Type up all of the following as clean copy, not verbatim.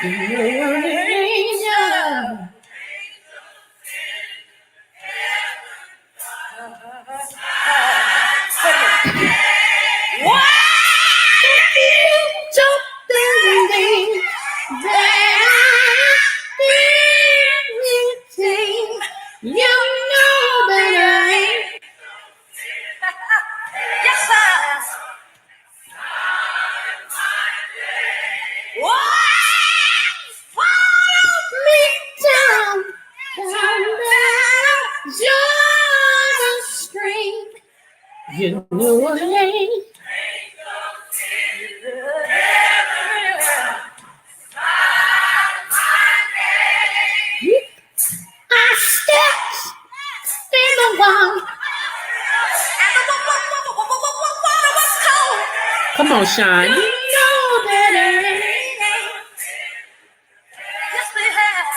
angel. Something that you know that I ain't. Yes, sir. Follow me down, down Jordan Street. You know what I ain't. I stepped in the wall. Come on, Sean. You know that I ain't. Yes, we have.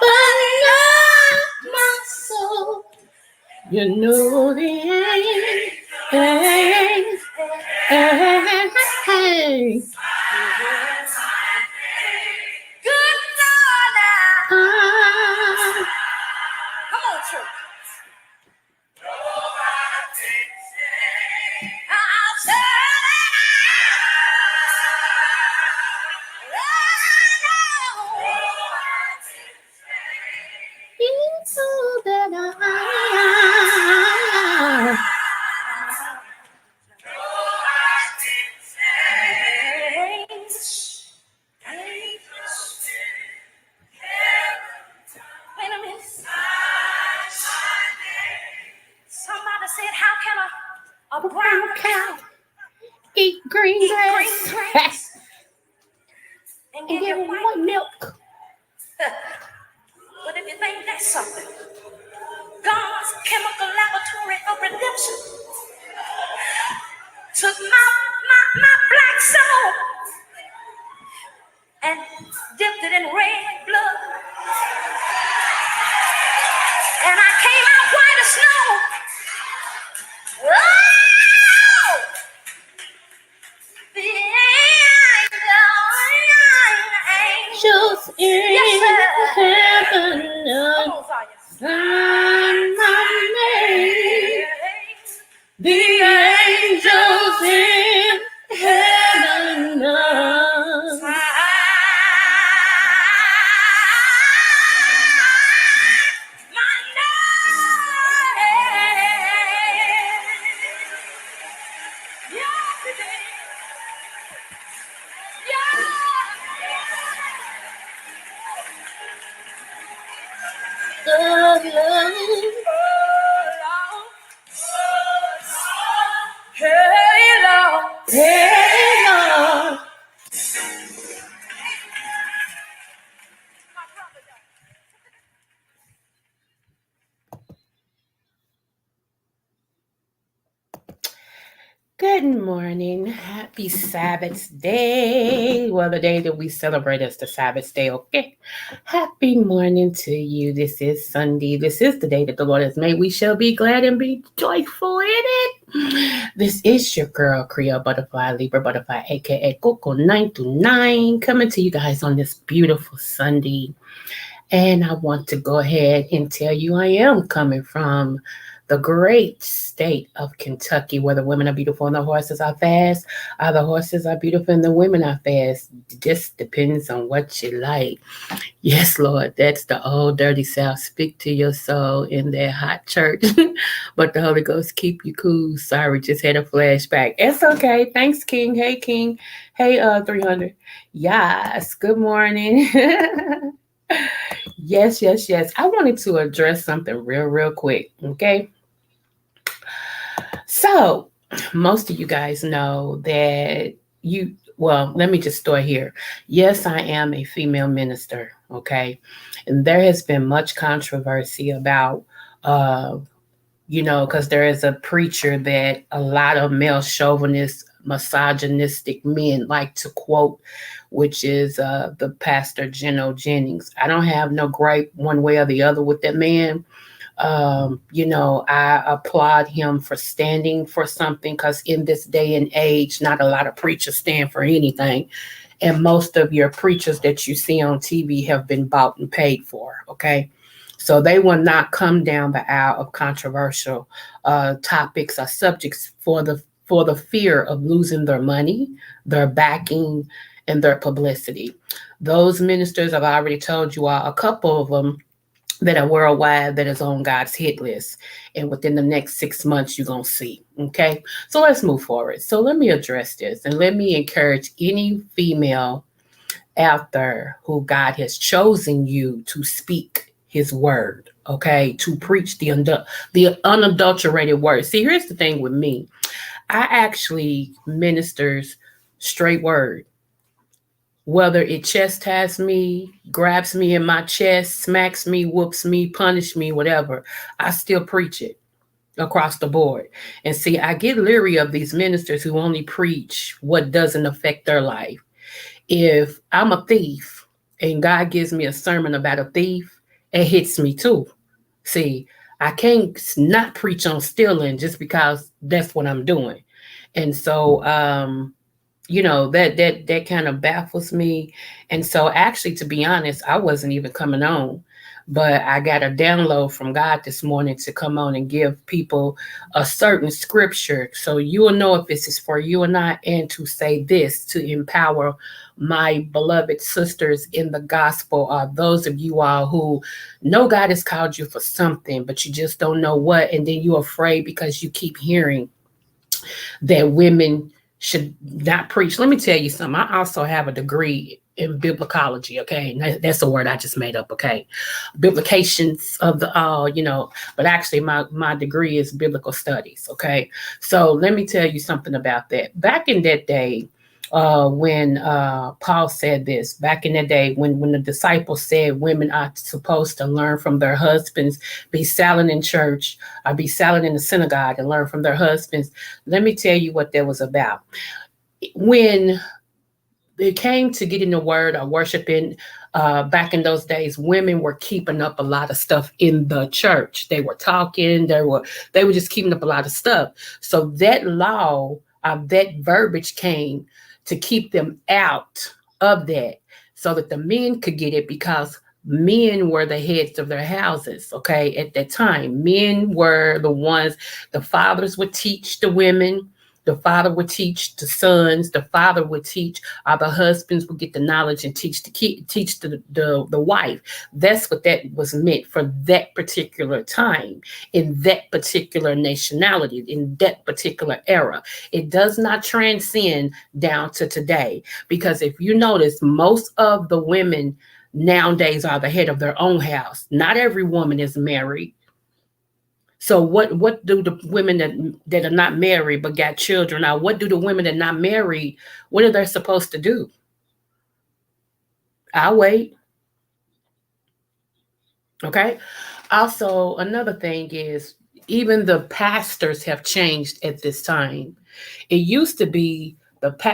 But not my soul. You know the ain't. Hey. Good Lord. Come on, church. Into that Wait a minute. Somebody said, how can a brown cow eat green grass and give white milk? But if you think that's something, God's chemical laboratory of redemption took my black soul and dipped it in red blood. And I came out white as snow. Oh! The angels in heaven sign my name. The angels in heaven sign Hey, Lord. Good morning. Happy Sabbath day. Well, the day that we celebrate is the Sabbath day, okay? Happy morning to you. This is Sunday. This is the day that the Lord has made. We shall be glad and be joyful in it. This is your girl, Creole Butterfly, Libra Butterfly, aka Coco 929, coming to you guys on this beautiful Sunday. And I want to go ahead and tell you I am coming from the great state of Kentucky, where the women are beautiful and the horses are fast. The horses are beautiful and the women are fast. Just depends on what you like. Yes, Lord, that's the old dirty South. Speak to your soul in that hot church. But the Holy Ghost keep you cool. Sorry, just had a flashback. It's okay. Thanks, King. Hey, King. Hey, 300. Yes, good morning. Yes. I wanted to address something real quick, okay? So, most of you guys know that let me just start here. Yes, I am a female minister, okay? And there has been much controversy about, because there is a preacher that a lot of male chauvinist, misogynistic men like to quote, which is the pastor Geno Jennings. I don't have no gripe one way or the other with that man. I applaud him for standing for something, because in this day and age, not a lot of preachers stand for anything. And most of your preachers that you see on TV have been bought and paid for. Okay. So they will not come down the aisle of controversial topics or subjects for the fear of losing their money, their backing, and their publicity. Those ministers, I've already told you all, a couple of them that are worldwide, that is on God's hit list. And within the next 6 months, you're going to see. Okay. So let's move forward. So let me address this, and let me encourage any female out there who God has chosen you to speak his word. Okay. To preach the unadulterated word. See, here's the thing with me. I actually ministers straight word, whether it chastises me, grabs me in my chest, smacks me, whoops me, punish me, whatever, I still preach it across the board. And see, I get leery of these ministers who only preach what doesn't affect their life. If I'm a thief and God gives me a sermon about a thief, it hits me too. See, I can't not preach on stealing just because that's what I'm doing. And so that kind of baffles me. And so actually, to be honest, I wasn't even coming on, but I got a download from God this morning to come on and give people a certain scripture, so you will know if this is for you or not, and to say this to empower my beloved sisters in the gospel, or those of you all who know God has called you for something, but you just don't know what, and then you're afraid because you keep hearing that women should not preach. Let me tell you something. I also have a degree in biblicology. Okay, that's a word I just made up. Okay, biblications of the but actually my degree is biblical studies. Okay, so let me tell you something about that. Back in that day, when Paul said this, back in the day when the disciples said women are supposed to learn from their husbands, be silent in church, or be silent in the synagogue and learn from their husbands. Let me tell you what that was about. When it came to getting the word or worshiping, back in those days, women were keeping up a lot of stuff in the church. They were talking, they were just keeping up a lot of stuff. So that law, that verbiage came to keep them out of that, so that the men could get it, because men were the heads of their houses. Okay, at that time, men were the ones, the fathers would teach the women, the father would teach the sons, the father would teach, or the husbands would get the knowledge and teach the wife. That's what that was meant for that particular time, in that particular nationality, in that particular era. It does not transcend down to today, because if you notice, most of the women nowadays are the head of their own house. Not every woman is married. So what do the women that are not married but got children now? What do the women that are not married? What are they supposed to do? I'll wait. Okay. Also, another thing is, even the pastors have changed at this time. It used to be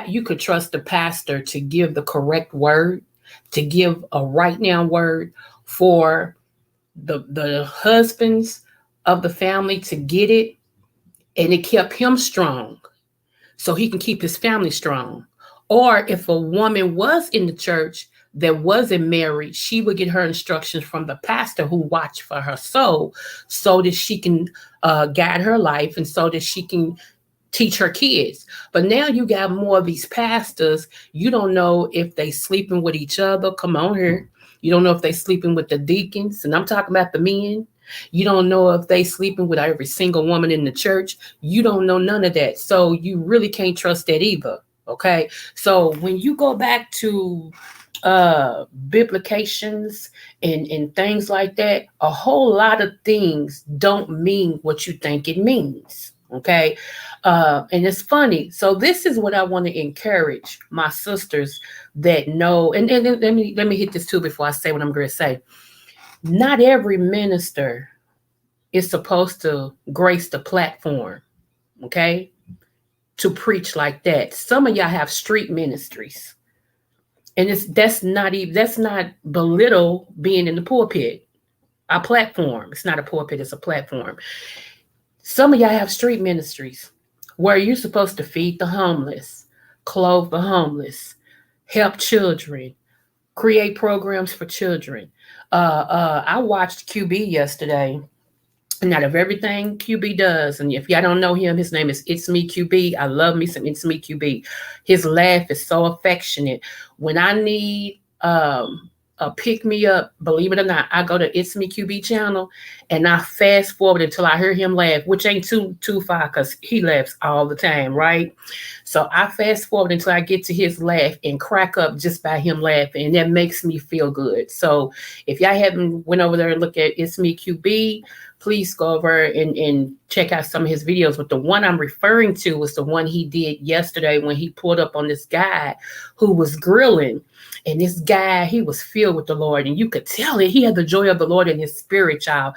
you could trust the pastor to give the correct word, to give a right now word for the husbands of the family to get it, and it kept him strong, so he can keep his family strong. Or if a woman was in the church that wasn't married, she would get her instructions from the pastor who watched for her soul, so that she can guide her life, and so that she can teach her kids. But now you got more of these pastors. You don't know if they sleeping with each other. Come on here. You don't know if they sleeping with the deacons, and I'm talking about the men. You don't know if they sleeping with every single woman in the church. You don't know none of that. So you really can't trust that either. Okay. So when you go back to biblications and things like that, a whole lot of things don't mean what you think it means. Okay. And it's funny. So this is what I want to encourage my sisters that know, and let me hit this too before I say what I'm going to say. Not every minister is supposed to grace the platform, okay, to preach like that. Some of y'all have street ministries, and that's not belittle being in the pulpit. a platform. It's not a pulpit, it's a platform. Some of y'all have street ministries where you're supposed to feed the homeless, clothe the homeless, help children, create programs for children. I watched QB yesterday, and out of everything QB does, and if y'all don't know him, his name is It's Me QB. I love me some It's Me QB. His laugh is so affectionate. When I need a pick me up, believe it or not, I go to It's Me QB channel and I fast forward until I hear him laugh, which ain't too far because he laughs all the time, right? So I fast forward until I get to his laugh and crack up just by him laughing, and that makes me feel good. So if y'all haven't went over there and look at It's Me QB, please go over and check out some of his videos. But the one I'm referring to was the one he did yesterday when he pulled up on this guy who was grilling. And this guy, he was filled with the Lord, and you could tell it. He had the joy of the Lord in his spirit, y'all.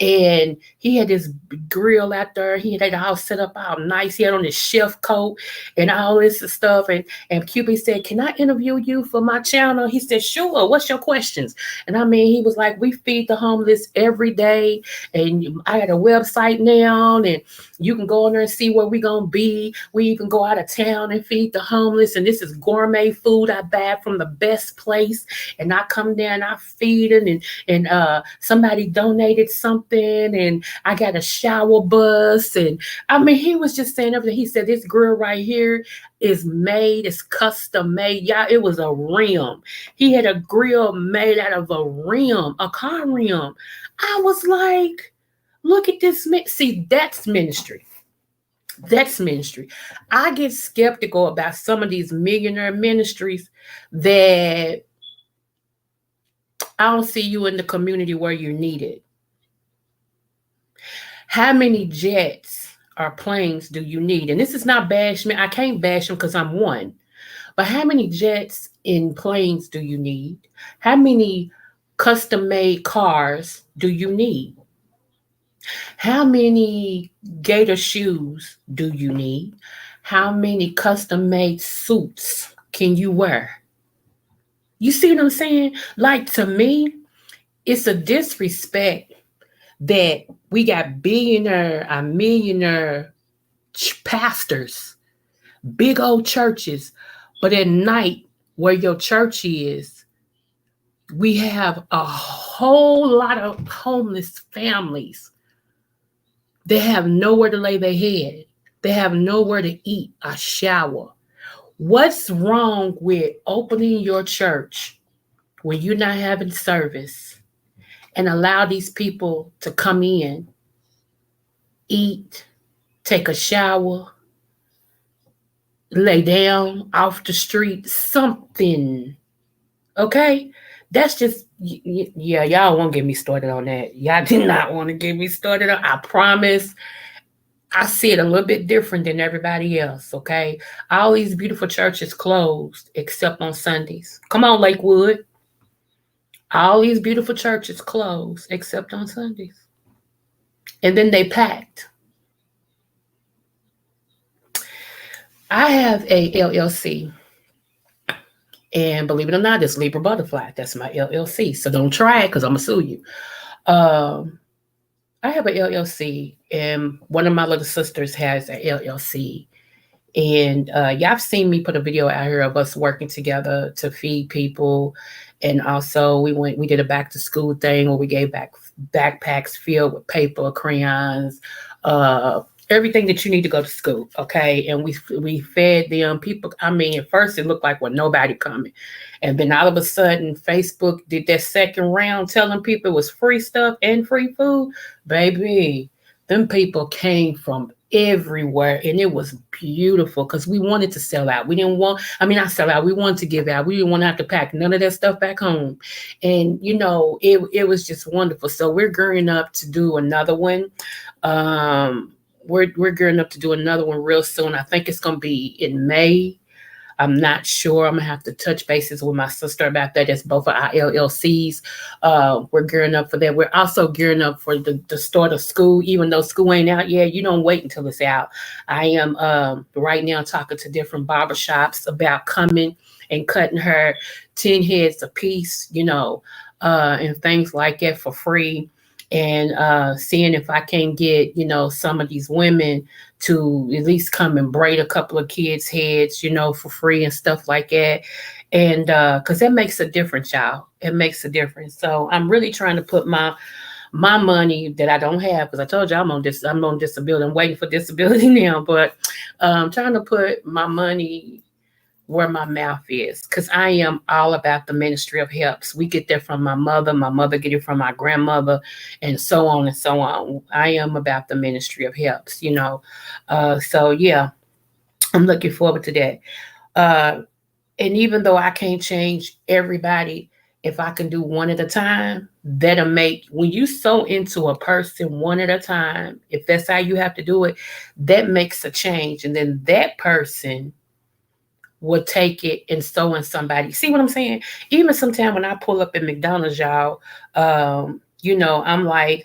And he had this grill out there. He had it all set up all nice. He had on his chef coat and all this stuff. And QB said, "Can I interview you for my channel?" He said, "Sure. What's your questions?" And I mean, he was like, "We feed the homeless every day, and I got a website now, and you can go on there and see where we gonna be. We even go out of town and feed the homeless. And this is gourmet food I buy from the best place. And I come there and I feed it. And somebody donated something, and I got a shower bus." And I mean, he was just saying everything. He said, "This grill right here is made, it's custom made." Yeah, it was a rim. He had a grill made out of a rim, a car rim. I was like, look at this. See, that's ministry. That's ministry. I get skeptical about some of these millionaire ministries that I don't see you in the community where you're needed. How many jets or planes do you need? And this is not bashment. I can't bash them because I'm one. But how many jets and planes do you need? How many custom made cars do you need? How many gator shoes do you need? How many custom made suits can you wear? You see what I'm saying? Like, to me, it's a disrespect that we got billionaire or millionaire pastors, big old churches, but at night where your church is, we have a whole lot of homeless families. They have nowhere to lay their head. They have nowhere to eat or shower. What's wrong with opening your church when you're not having service and allow these people to come in, eat, take a shower, lay down off the street, something? Okay? That's just, yeah, y'all won't get me started on that. Y'all did not want to get me started on. I promise. I see it a little bit different than everybody else, okay? All these beautiful churches closed except on Sundays. Come on, Lakewood. All these beautiful churches closed except on Sundays. And then they packed. I have a LLC. And believe it or not, it's Libra Butterfly. That's my LLC. So don't try it because I'm going to sue you. I have an LLC, and one of my little sisters has an LLC. And y'all have seen me put a video out here of us working together to feed people. And also we did a back to school thing where we gave back backpacks filled with paper, crayons, everything that you need to go to school. Okay. And we fed them people. I mean, at first it looked like nobody coming. And then all of a sudden Facebook did that second round telling people it was free stuff and free food. Baby, them people came from everywhere, and it was beautiful because we wanted to sell out. We didn't want, not sell out. We wanted to give out. We didn't want to have to pack none of that stuff back home. And, it was just wonderful. So we're gearing up to do another one. We're gearing up to do another one real soon. I think it's going to be in May. I'm not sure. I'm going to have to touch bases with my sister about that. That's both of our LLCs. We're gearing up for that. We're also gearing up for the start of school, even though school ain't out yet. You don't wait until it's out. I am right now talking to different barbershops about coming and cutting her 10 heads a piece, and things like that for free. and seeing if I can get, some of these women to at least come and braid a couple of kids' heads, for free and stuff like that. And because that makes a difference, y'all. It makes a difference. So I'm really trying to put my money that I don't have, because I told you I'm on disability. I'm waiting for disability now, but trying to put my money where my mouth is, because I am all about the ministry of helps. We get that from my mother get it from my grandmother, and so on and so on. I am about the ministry of helps, so yeah, I'm looking forward to that. uh and even though I can't change everybody, if I can do one at a time, that'll make, when you sow into a person one at a time, if that's how you have to do it, that makes a change. And then that person will take it and so in somebody. See what I'm saying? Even sometimes when I pull up at McDonald's, y'all, I'm like,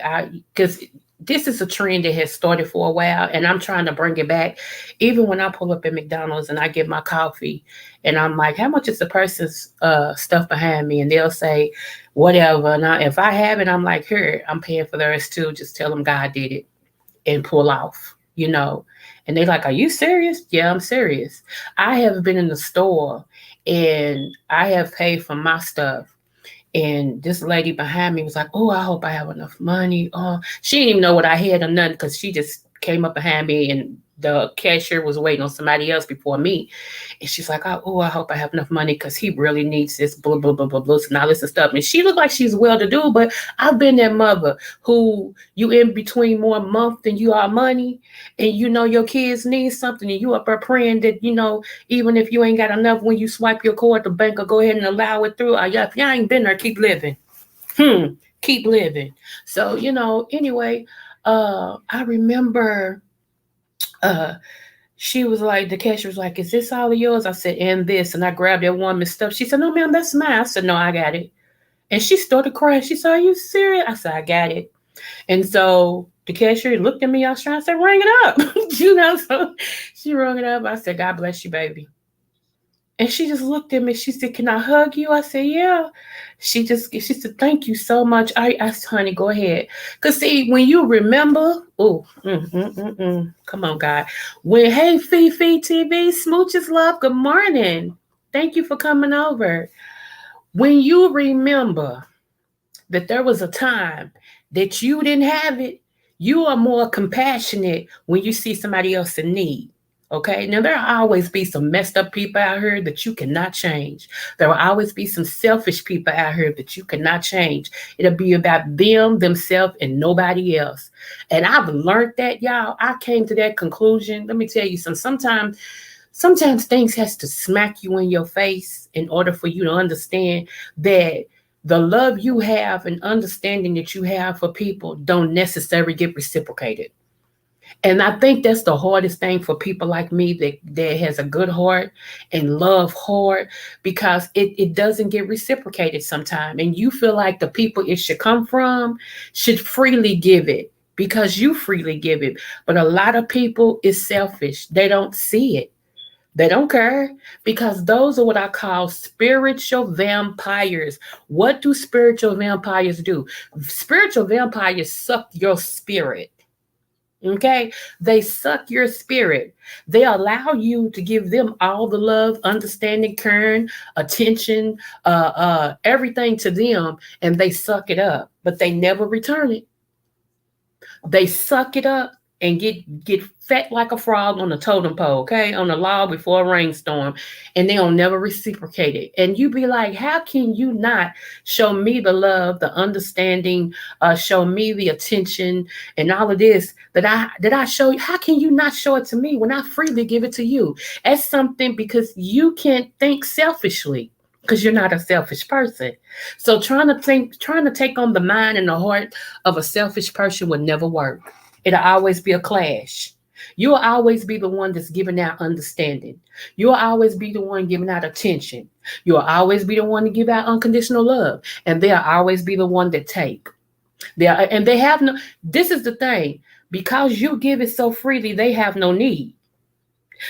because this is a trend that has started for a while, and I'm trying to bring it back. Even when I pull up at McDonald's and I get my coffee, and I'm like, how much is the person's stuff behind me? And they'll say, whatever. And if I have it, I'm like, here, I'm paying for theirs too. Just tell them God did it and pull off. And they're like, are you serious? Yeah, I'm serious. I have been in the store and I have paid for my stuff. And this lady behind me was like, oh, I hope I have enough money. Oh, she didn't even know what I had or nothing, because she just came up behind me and the cashier was waiting on somebody else before me. And she's like, oh, I hope I have enough money because he really needs this, blah, blah, blah, blah, blah, and all this and stuff. And she looked like she's well to do, but I've been that mother who you in between more month than you are money. And your kids need something, and you up there praying that, even if you ain't got enough, when you swipe your card, the bank will go ahead and allow it through. Yeah, if y'all ain't been there, keep living. Keep living. So, anyway, I remember uh she was like, the cashier was like, is this all of yours? I said, and this. And I grabbed that woman's stuff. She said, no, ma'am, that's mine. I said, no, I got it. And she started crying. She said, are you serious? I said, I got it. And so the cashier looked at me. I was trying to say, ring it up. So she rung it up. I said, God bless you, baby. And she just looked at me. She said, can I hug you? I said, yeah. She said, thank you so much. I said, honey, go ahead. Because see, when you remember, come on, God. Hey, Fifi TV, Smooches Love, good morning. Thank you for coming over. When you remember that there was a time that you didn't have it, you are more compassionate when you see somebody else in need. Okay. Now, there'll always be some messed up people out here that you cannot change. There will always be some selfish people out here that you cannot change. It'll be about them, themselves, and nobody else. And I've learned that, y'all. I came to that conclusion. Let me tell you sometimes things has to smack you in your face in order for you to understand that the love you have and understanding that you have for people don't necessarily get reciprocated. And I think that's the hardest thing for people like me that has a good heart and love hard, because it doesn't get reciprocated sometimes. And you feel like the people it should come from should freely give it because you freely give it. But a lot of people is selfish. They don't see it. They don't care, because those are what I call spiritual vampires. What do spiritual vampires do? Spiritual vampires suck your spirit. Okay, they suck your spirit. They allow you to give them all the love, understanding, caring, attention, everything to them, and they suck it up, but they never return it. They suck it up and get fat like a frog on the totem pole, okay, on the log before a rainstorm, and they'll never reciprocate it. And you be like, how can you not show me the love, the understanding, show me the attention, and all of this that I show you? How can you not show it to me when I freely give it to you? That's something, because you can't think selfishly, because you're not a selfish person. So trying to take on the mind and the heart of a selfish person would never work. It'll always be a clash. You'll always be the one that's giving out understanding. You'll always be the one giving out attention. You'll always be the one to give out unconditional love. And they'll always be the one that take. They have no, this is the thing. Because you give it so freely, they have no need.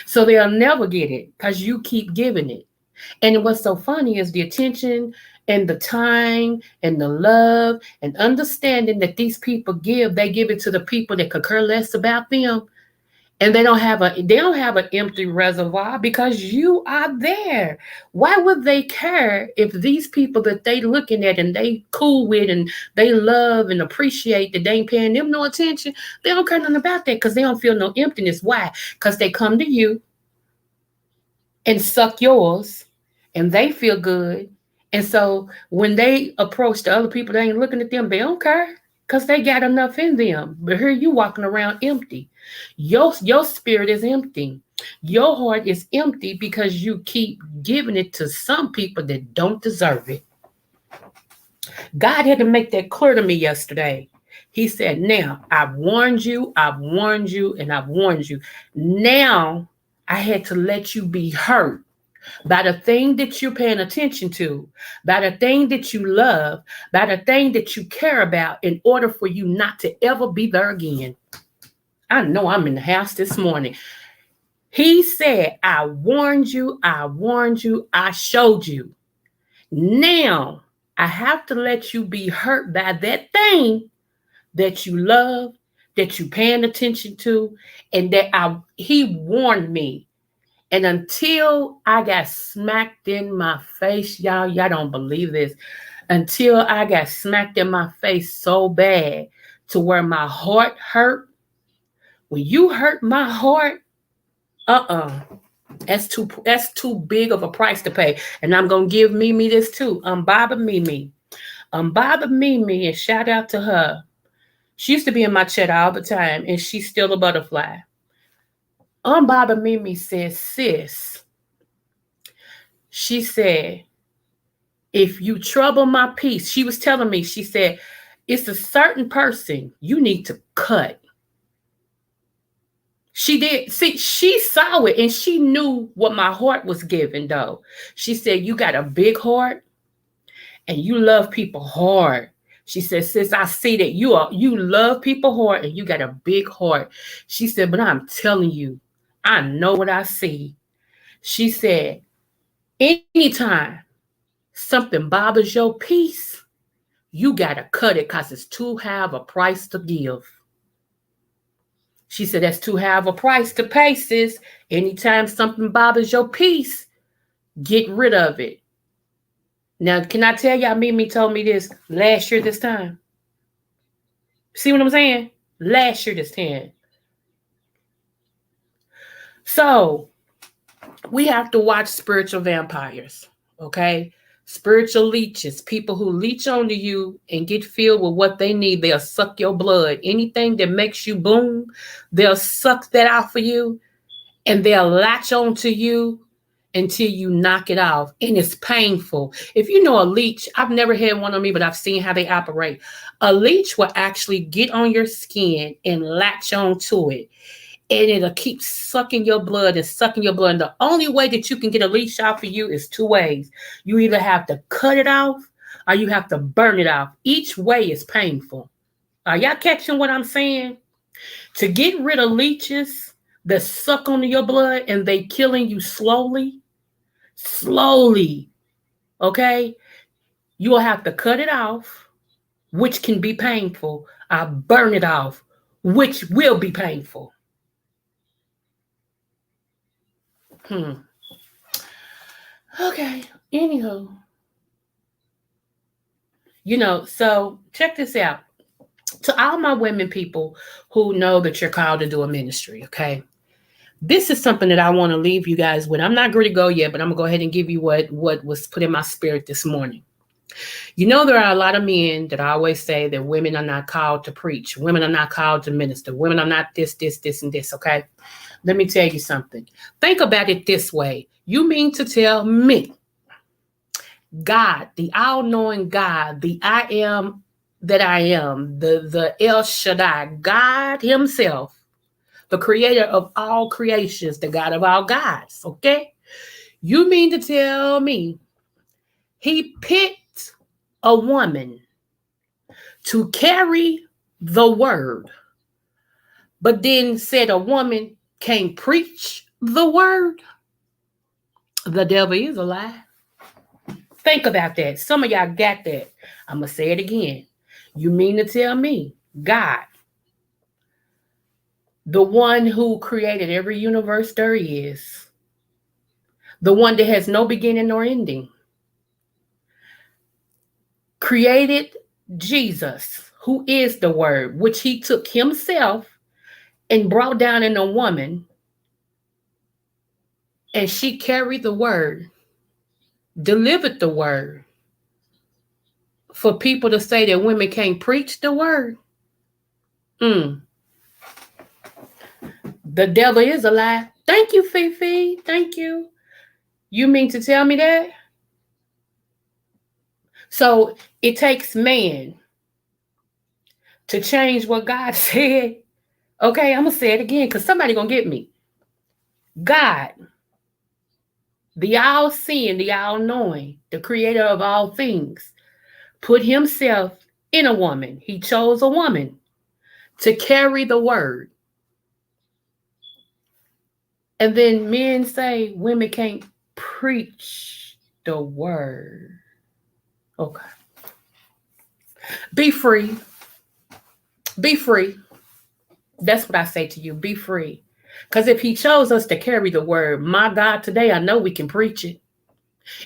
So they'll never get it because you keep giving it. And what's so funny is the attention and the time and the love and understanding that these people give, they give it to the people that could care less about them. And they don't have an empty reservoir because you are there. Why would they care if these people that they looking at and they cool with and they love and appreciate that they ain't paying them no attention? They don't care nothing about that because they don't feel no emptiness. Why? Because they come to you and suck yours and they feel good. And so when they approach the other people, they ain't looking at them, they don't care because they got enough in them. But here you walking around empty. Your spirit is empty. Your heart is empty because you keep giving it to some people that don't deserve it. God had to make that clear to me yesterday. He said, now I've warned you, and I've warned you. Now I had to let you be hurt by the thing that you're paying attention to, by the thing that you love, by the thing that you care about, in order for you not to ever be there again. I know I'm in the house this morning. He said, I warned you, I warned you, I showed you. Now I have to let you be hurt by that thing that you love, that you paying attention to, and he warned me. And until I got smacked in my face, y'all don't believe this. Until I got smacked in my face so bad to where my heart hurt. When you hurt my heart, uh-uh. That's too big of a price to pay. And I'm gonna give Mimi this too. Baba Mimi. Baba Mimi, and shout out to her. She used to be in my chat all the time, and she's still a butterfly. Baba Mimi says, sis, she said, if you trouble my peace, she was telling me, she said, it's a certain person you need to cut. She did. See, she saw it and she knew what my heart was giving, though. She said, you got a big heart and you love people hard. She said, sis, I see that you love people hard and you got a big heart. She said, but I'm telling you, I know what I see. She said, anytime something bothers your peace, you gotta cut it because it's too high of a price to give. She said, that's too high of a price to pay, sis. Anytime something bothers your peace, get rid of it. Now, can I tell y'all, Mimi told me this last year this time. See what I'm saying? Last year this time. So, we have to watch spiritual vampires, okay? Spiritual leeches, people who leech onto you and get filled with what they need. They'll suck your blood. Anything that makes you boom, they'll suck that out for you and they'll latch onto you until you knock it off. And it's painful. If you know a leech, I've never had one on me, but I've seen how they operate. A leech will actually get on your skin and latch onto it. And it'll keep sucking your blood and sucking your blood. And the only way that you can get a leech off of you is two ways. You either have to cut it off or you have to burn it off. Each way is painful. Are y'all catching what I'm saying? To get rid of leeches that suck onto your blood and they killing you slowly, okay? You will have to cut it off, which can be painful, or burn it off, which will be painful. Okay. Anywho, so check this out. To all my women people who know that you're called to do a ministry, okay? This is something that I want to leave you guys with. I'm not going to go yet, but I'm going to go ahead and give you what was put in my spirit this morning. There are a lot of men that always say that women are not called to preach. Women are not called to minister. Women are not this, and this, okay? Let me tell you something. Think about it this way. You mean to tell me God, the all-knowing God, the I am that I am, the El Shaddai, God himself, the creator of all creations, the God of all gods, okay? You mean to tell me he picked a woman to carry the word, but then said a woman can't preach the word? The devil is a lie. Think about that. Some of y'all got that. I'm going to say it again. You mean to tell me God, the one who created every universe there is, the one that has no beginning nor ending, created Jesus, who is the Word, which he took himself and brought down in a woman, and she carried the Word, delivered the Word, for people to say that women can't preach the Word. Mm, the devil is a lie. Thank you, Fifi. Thank you. You mean to tell me that? So it takes man to change what God said. Okay, I'm gonna say it again because somebody gonna get me. God, the all-seeing, the all-knowing, the creator of all things, put himself in a woman. He chose a woman to carry the word. And then men say women can't preach the word. Okay. Be free. Be free. That's what I say to you. Be free. Because if he chose us to carry the word, my God, today I know we can preach it.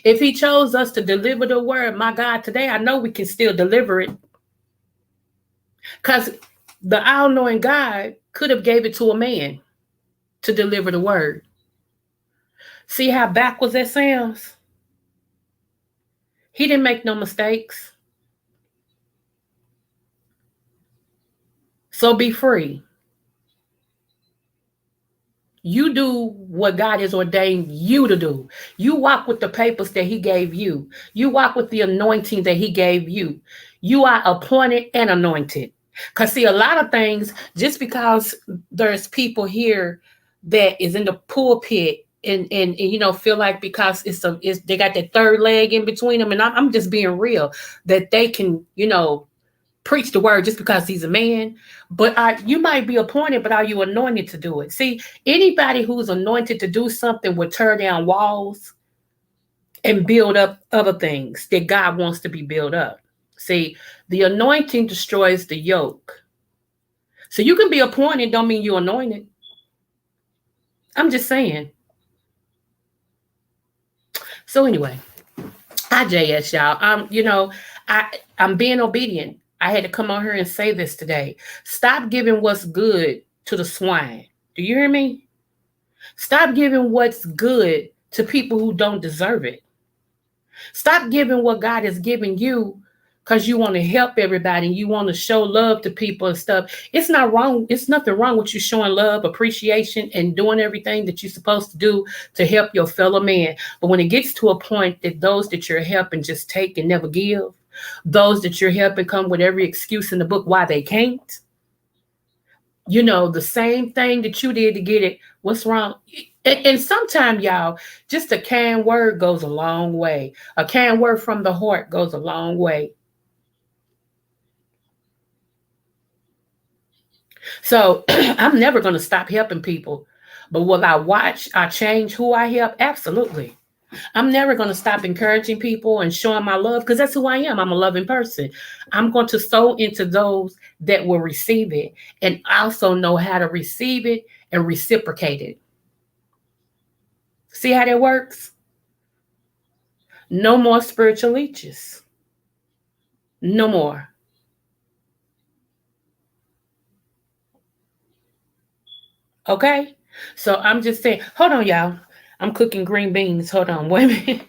If he chose us to deliver the word, my God, today I know we can still deliver it. Because the all-knowing God could have gave it to a man to deliver the word. See how backwards that sounds? He didn't make no mistakes. So be free. You do what God has ordained you to do. You walk with the papers that he gave you. You walk with the anointing that he gave you. You are appointed and anointed. Because see, a lot of things, just because there's people here that is in the pulpit and feel like because they got that third leg in between them, and I'm just being real, that they can preach the word just because he's a man. But you might be appointed, but are you anointed to do it? See, anybody who's anointed to do something will tear down walls and build up other things that God wants to be built up. See, the anointing destroys the yoke. So you can be appointed, don't mean you're anointed. I'm just saying. So anyway, IJS y'all. I I'm being obedient. I had to come on here and say this today. Stop giving what's good to the swine. Do you hear me? Stop giving what's good to people who don't deserve it. Stop giving what God has given you because you want to help everybody and you want to show love to people and stuff. It's not wrong. It's nothing wrong with you showing love, appreciation, and doing everything that you're supposed to do to help your fellow man. But when it gets to a point that those that you're helping just take and never give, those that you're helping come with every excuse in the book why they can't, the same thing that you did to get it. What's wrong? And sometimes, y'all, just a kind word goes a long way. A kind word from the heart goes a long way. So I'm never going to stop helping people. But will I change who I help? Absolutely. I'm never going to stop encouraging people and showing my love because that's who I am. I'm a loving person. I'm going to sow into those that will receive it and also know how to receive it and reciprocate it. See how that works? No more spiritual leeches. No more. Okay? So I'm just saying, hold on, y'all. I'm cooking green beans. Hold on, wait a minute.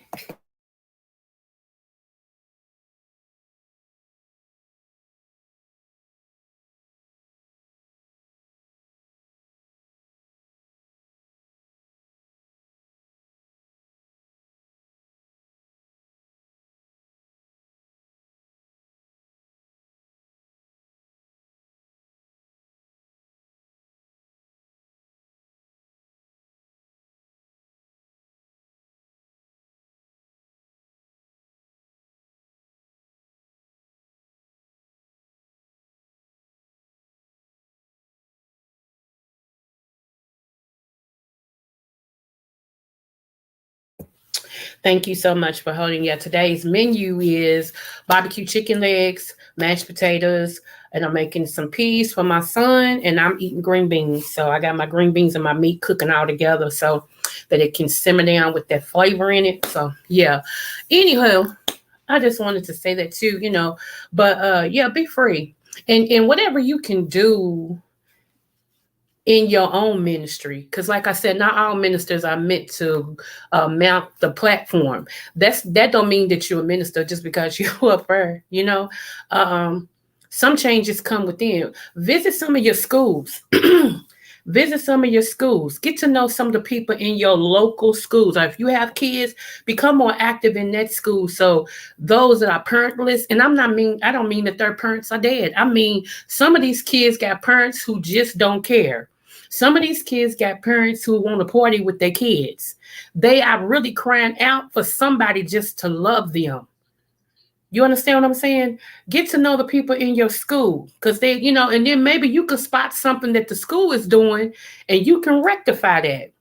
Thank you so much for holding. Yeah, today's menu is barbecue chicken legs, mashed potatoes, and I'm making some peas for my son, and I'm eating green beans. So I got my green beans and my meat cooking all together so that it can simmer down with that flavor in it. So yeah. Anywho, I just wanted to say that too, But yeah, be free. And whatever you can do in your own ministry, because like I said, not all ministers are meant to mount the platform. That don't mean that you're a minister just because you're a prayer. um, some changes come within. Visit some of your schools. Visit some of your schools. Get to know some of the people in your local schools. Or if you have kids, become more active in that school. So those that are parentless, and I don't mean that their parents are dead. I mean some of these kids got parents who just don't care. Some of these kids got parents who want to party with their kids. They are really crying out for somebody just to love them. You understand what I'm saying? Get to know the people in your school because and then maybe you could spot something that the school is doing and you can rectify that.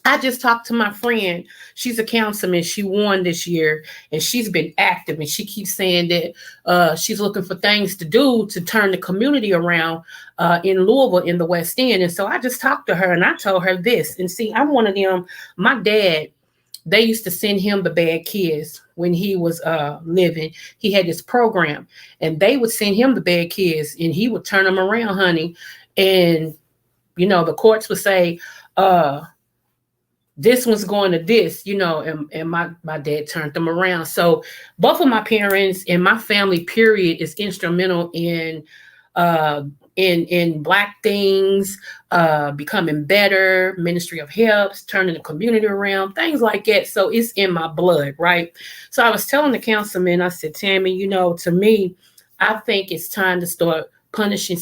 I just talked to my friend. She's a councilman. She won this year and she's been active and she keeps saying that she's looking for things to do to turn the community around in Louisville in the West End. And so I just talked to her and I told her this. And see, I'm one of them. My dad, they used to send him the bad kids when he was living. He had this program and they would send him the bad kids and he would turn them around, honey. And, the courts would say, this one's going to this, and my dad turned them around. So both of my parents and my family, period, is instrumental uh in black things, becoming better, ministry of helps, turning the community around, things like that. So it's in my blood, right? So I was telling the councilman, I said, Tammy, to me, I think it's time to start punishing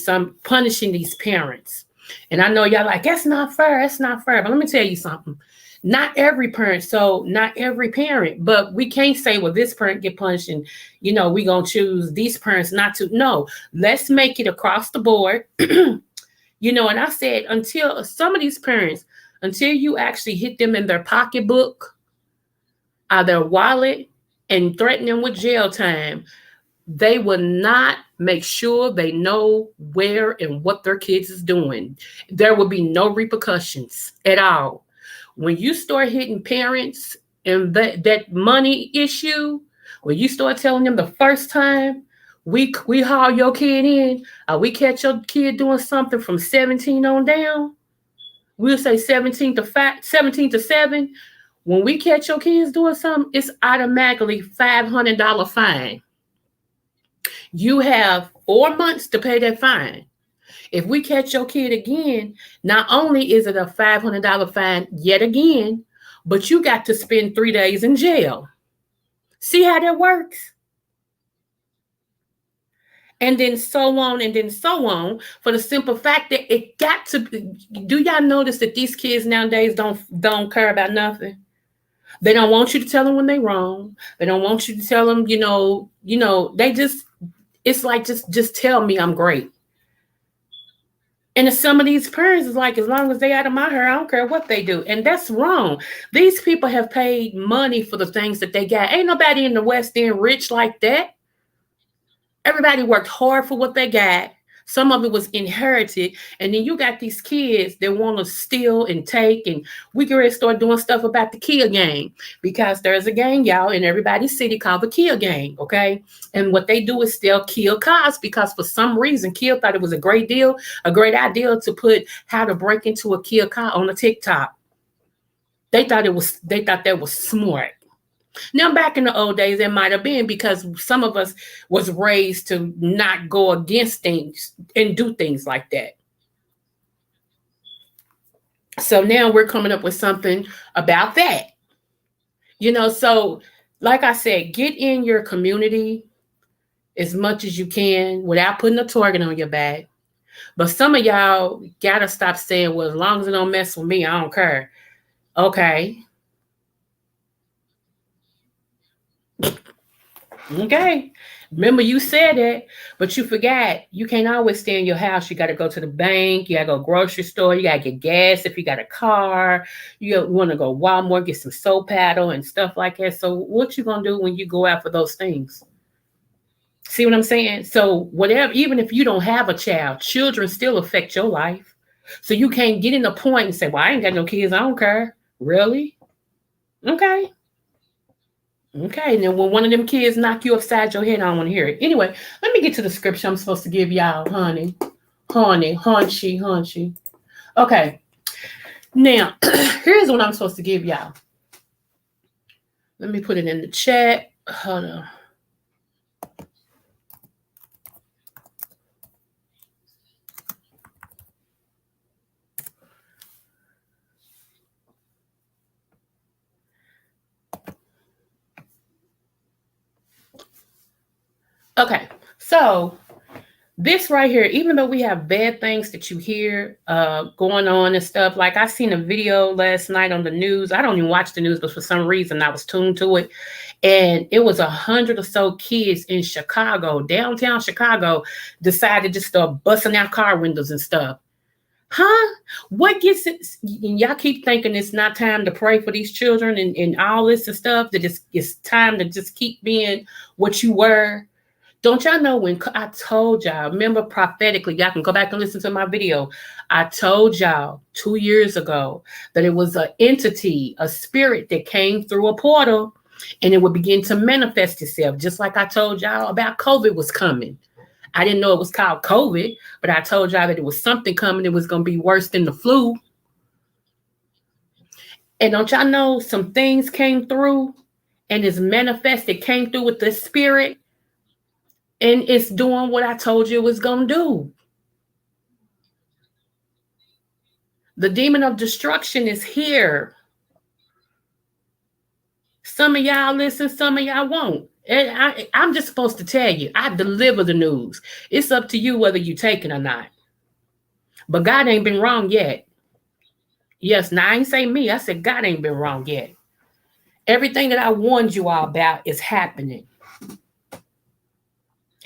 these parents. And I know y'all like, that's not fair, that's not fair. But let me tell you something. Not every parent, so not every parent, but we can't say, well, this parent get punished and, we going to choose these parents not to. No, let's make it across the board. And I said, until some of these parents, until you actually hit them in their pocketbook or their wallet and threaten them with jail time, they will not make sure they know where and what their kids is doing. There will be no repercussions at all. When you start hitting parents and that money issue, when you start telling them the first time we haul your kid in, or we catch your kid doing something from 17 on down, we'll say 17 to 7. When we catch your kids doing something, it's automatically $500 fine. You have 4 months to pay that fine. If we catch your kid again, not only is it a $500 fine yet again, but you got to spend 3 days in jail. See how that works? And then so on and then so on, for the simple fact that it got to. Do y'all notice that these kids nowadays don't care about nothing? They don't want you to tell them when they're wrong. They don't want you to tell them, they just, it's like, just tell me I'm great. And some of these parents is like, as long as they out of my hair, I don't care what they do. And that's wrong. These people have paid money for the things that they got. Ain't nobody in the West End rich like that. Everybody worked hard for what they got. Some of it was inherited. And then you got these kids that want to steal and take. And we can really start doing stuff about the kill gang. Because there's a gang, y'all, in everybody's city called the kill gang, okay? And what they do is still kill cars because for some reason, Kill thought it was a great idea to put how to break into a kill car on a TikTok. They thought that was smart. Now, back in the old days, it might have been because some of us was raised to not go against things and do things like that. So now we're coming up with something about that. So like I said, get in your community as much as you can without putting a target on your back. But some of y'all gotta stop saying, well, as long as it don't mess with me, I don't care. Okay. Okay. Remember, you said it, but you forgot you can't always stay in your house. You got to go to the bank. You got to go grocery store. You got to get gas if you got a car. You want to go Walmart, get some soap paddle and stuff like that. So what you going to do when you go out for those things? See what I'm saying? So whatever, even if you don't have a child, children still affect your life. So you can't get in a point and say, well, I ain't got no kids. I don't care. Really? Okay. Okay, then when one of them kids knock you upside your head, I don't want to hear it. Anyway, let me get to the scripture I'm supposed to give y'all, honey. Honey, hunchy, hunchy. Okay, now here's what I'm supposed to give y'all. Let me put it in the chat. Hold on. Okay, so this right here, even though we have bad things that you hear going on and stuff, like I seen a video last night on the news. I don't even watch the news, but for some reason I was tuned to it. And it was 100 or so kids in Chicago, downtown Chicago, decided to start busting out car windows and stuff. Huh? What gets it? And y'all keep thinking it's not time to pray for these children and all this and stuff, that it's time to just keep being what you were. Don't y'all know when I told y'all, remember prophetically, y'all can go back and listen to my video. I told y'all 2 years ago that it was an entity, a spirit that came through a portal and it would begin to manifest itself. Just like I told y'all about COVID was coming. I didn't know it was called COVID, but I told y'all that it was something coming that was going to be worse than the flu. And don't y'all know some things came through and it's manifested, came through with the spirit. And it's doing what I told you it was going to do. The demon of destruction is here. Some of y'all listen, some of y'all won't. And I'm just supposed to tell you, I deliver the news. It's up to you whether you take it or not. But God ain't been wrong yet. Yes, now I ain't say me. I said God ain't been wrong yet. Everything that I warned you all about is happening.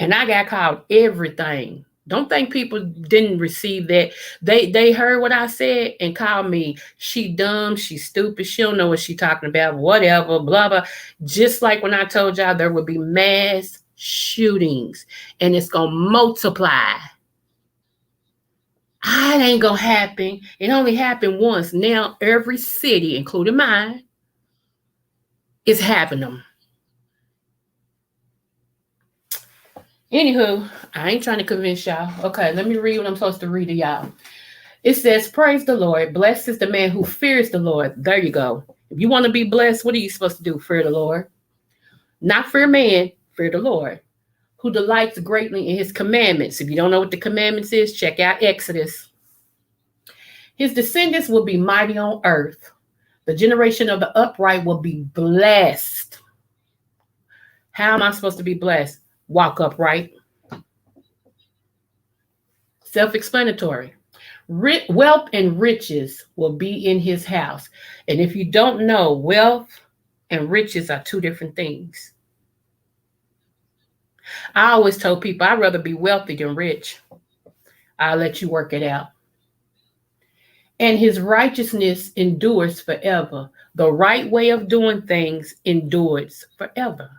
And I got called everything. Don't think people didn't receive that. They heard what I said and called me, she dumb, she stupid, she don't know what she talking about, whatever, blah, blah. Just like when I told y'all there would be mass shootings and it's going to multiply. It ain't going to happen. It only happened once. Now every city, including mine, is having them. Anywho, I ain't trying to convince y'all. Okay, let me read what I'm supposed to read to y'all. It says, praise the Lord. Blessed is the man who fears the Lord. There you go. If you want to be blessed, what are you supposed to do? Fear the Lord. Not fear man, fear the Lord, who delights greatly in his commandments. If you don't know what the commandments is, check out Exodus. His descendants will be mighty on earth. The generation of the upright will be blessed. How am I supposed to be blessed? Walk upright. Self-explanatory. Wealth and riches will be in his house. And if you don't know, wealth and riches are two different things. I always told people I'd rather be wealthy than rich. I'll let you work it out. And his righteousness endures forever. The right way of doing things endures forever.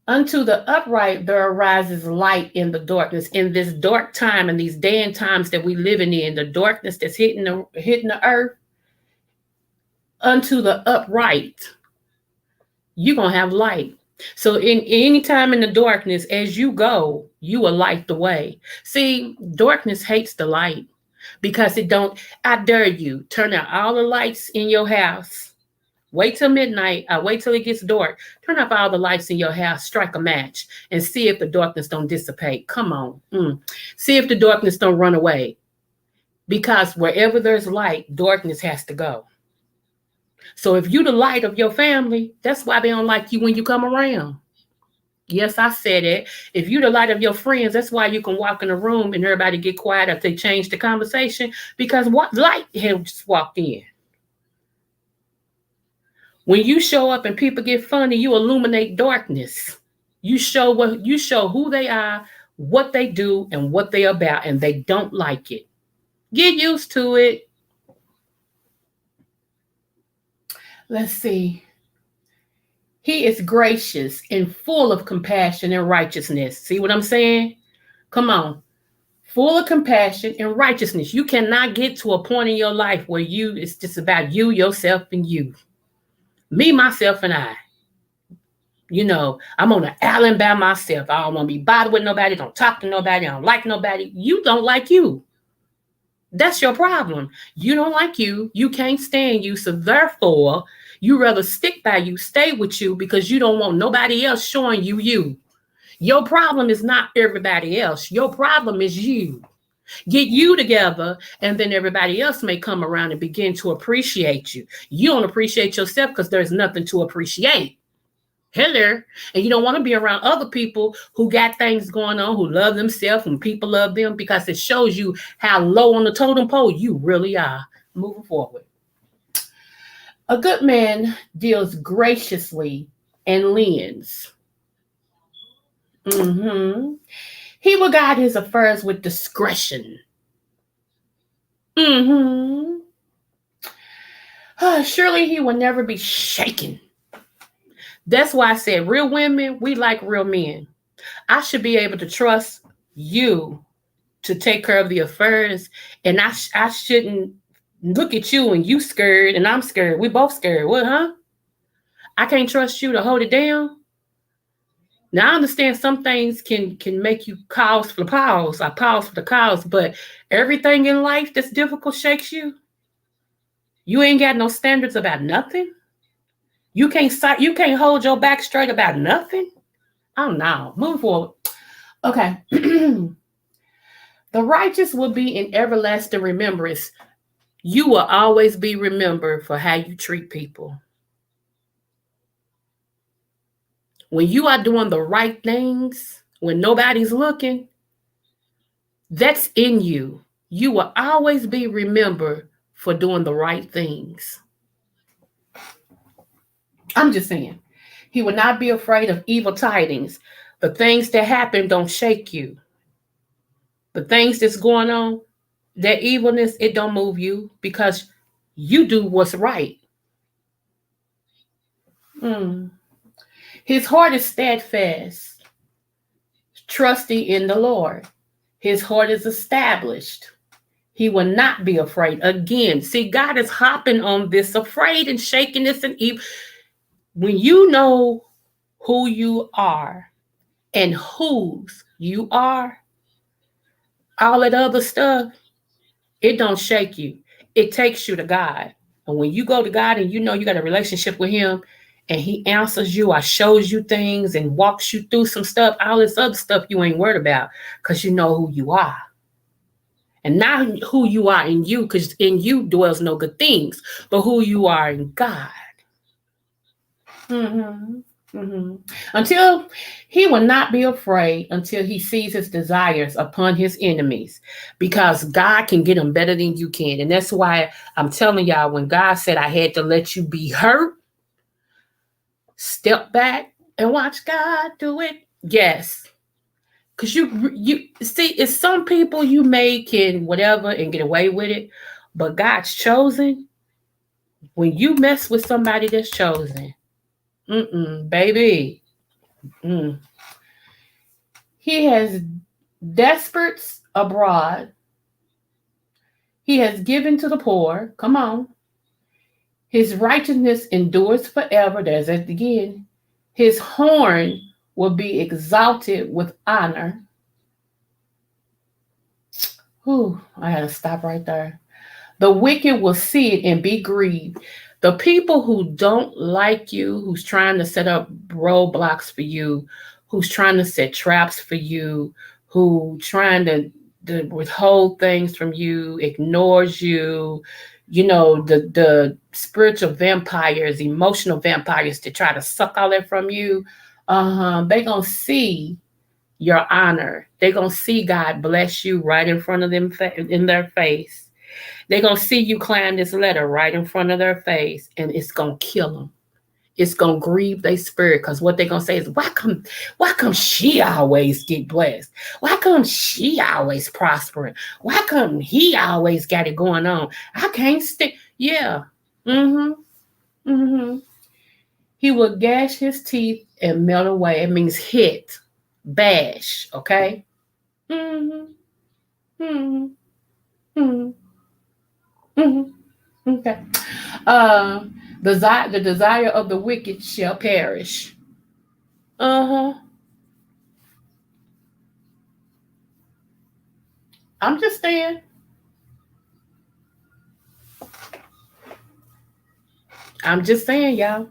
Unto the upright there arises light in the darkness. In this dark time, in these day and times that we living in, the darkness that's hitting the earth, unto the upright, you're going to have light. So in any time in the darkness, as you go, you will light the way. See, darkness hates the light because it don't. I dare you, turn out all the lights in your house. Wait till midnight. Wait till it gets dark. Turn off all the lights in your house. Strike a match and see if the darkness don't dissipate. Come on. See if the darkness don't run away. Because wherever there's light, darkness has to go. So if you the light of your family, that's why they don't like you when you come around. Yes, I said it. If you the light of your friends, that's why you can walk in a room and everybody get quiet if they change the conversation. Because what light had just walked in? When you show up and people get funny, you illuminate darkness. You show who they are, what they do, and what they're about, and they don't like it. Get used to it. Let's see. He is gracious and full of compassion and righteousness. See what I'm saying? Come on. Full of compassion and righteousness. You cannot get to a point in your life where it's just about you, yourself, and you. Me, myself, and I. I'm on an island by myself. I don't want to be bothered with nobody. Don't talk to nobody. I don't like nobody. You don't like you. That's your problem. You don't like you. You can't stand you. So therefore, you rather stick by you, stay with you because you don't want nobody else showing you you. Your problem is not everybody else. Your problem is you. Get you together, and then everybody else may come around and begin to appreciate you. You don't appreciate yourself because there's nothing to appreciate. Hello. And you don't want to be around other people who got things going on, who love themselves and people love them because it shows you how low on the totem pole you really are. Moving forward. A good man deals graciously and lends. He will guide his affairs with discretion. Surely he will never be shaken. That's why I said real women, we like real men. I should be able to trust you to take care of the affairs, and I shouldn't look at you and you scared and I'm scared. We both scared. What, huh? I can't trust you to hold it down. Now I understand some things can make you cause for the pause. I pause for the cause, but everything in life that's difficult shakes you. You ain't got no standards about nothing. You can't hold your back straight about nothing. Oh no. Move forward. Okay. The righteous will be in everlasting remembrance. You will always be remembered for how you treat people. When you are doing the right things, when nobody's looking, that's in you. You will always be remembered for doing the right things. I'm just saying. He will not be afraid of evil tidings. The things that happen don't shake you. The things that's going on, that evilness, it don't move you because you do what's right. His heart is steadfast, trusting in the Lord. His heart is established. He will not be afraid. Again, see, God is hopping on this afraid and shaking this and evil. When you know who you are and whose you are, all that other stuff, it don't shake you. It takes you to God. And when you go to God and you know you got a relationship with him and he answers you or shows you things and walks you through some stuff, all this other stuff you ain't worried about because you know who you are. And not who you are in you, because in you dwells no good things, but who you are in God. Until he will not be afraid until he sees his desires upon his enemies, because God can get them better than you can. And that's why I'm telling y'all, when God said I had to let you be hurt, step back and watch God do it. Yes. Because you see, it's some people you may can whatever and get away with it, but God's chosen. When you mess with somebody that's chosen, baby, he has desperates abroad. He has given to the poor. Come on. His righteousness endures forever. There's it again. His horn will be exalted with honor. Whew, I had to stop right there. The wicked will see it and be grieved. The people who don't like you, who's trying to set up roadblocks for you, who's trying to set traps for you, who trying to withhold things from you, ignores you, the spiritual vampires, emotional vampires to try to suck all that from you, they gonna see your honor. They're gonna see God bless you right in front of them, in their face. They're going to see you climb this ladder right in front of their face, and it's going to kill them. It's gonna grieve their spirit because what they're gonna say is, why come she always get blessed? Why come she always prospering? Why come he always got it going on? I can't stick. Yeah. Mm-hmm. Mm-hmm. He will gash his teeth and melt away. It means hit, bash. Okay. Mm-hmm. Mm-hmm. Mm-hmm. Mm-hmm. Okay. Uh, the desire of the wicked shall perish. Uh-huh. I'm just saying. I'm just saying, y'all.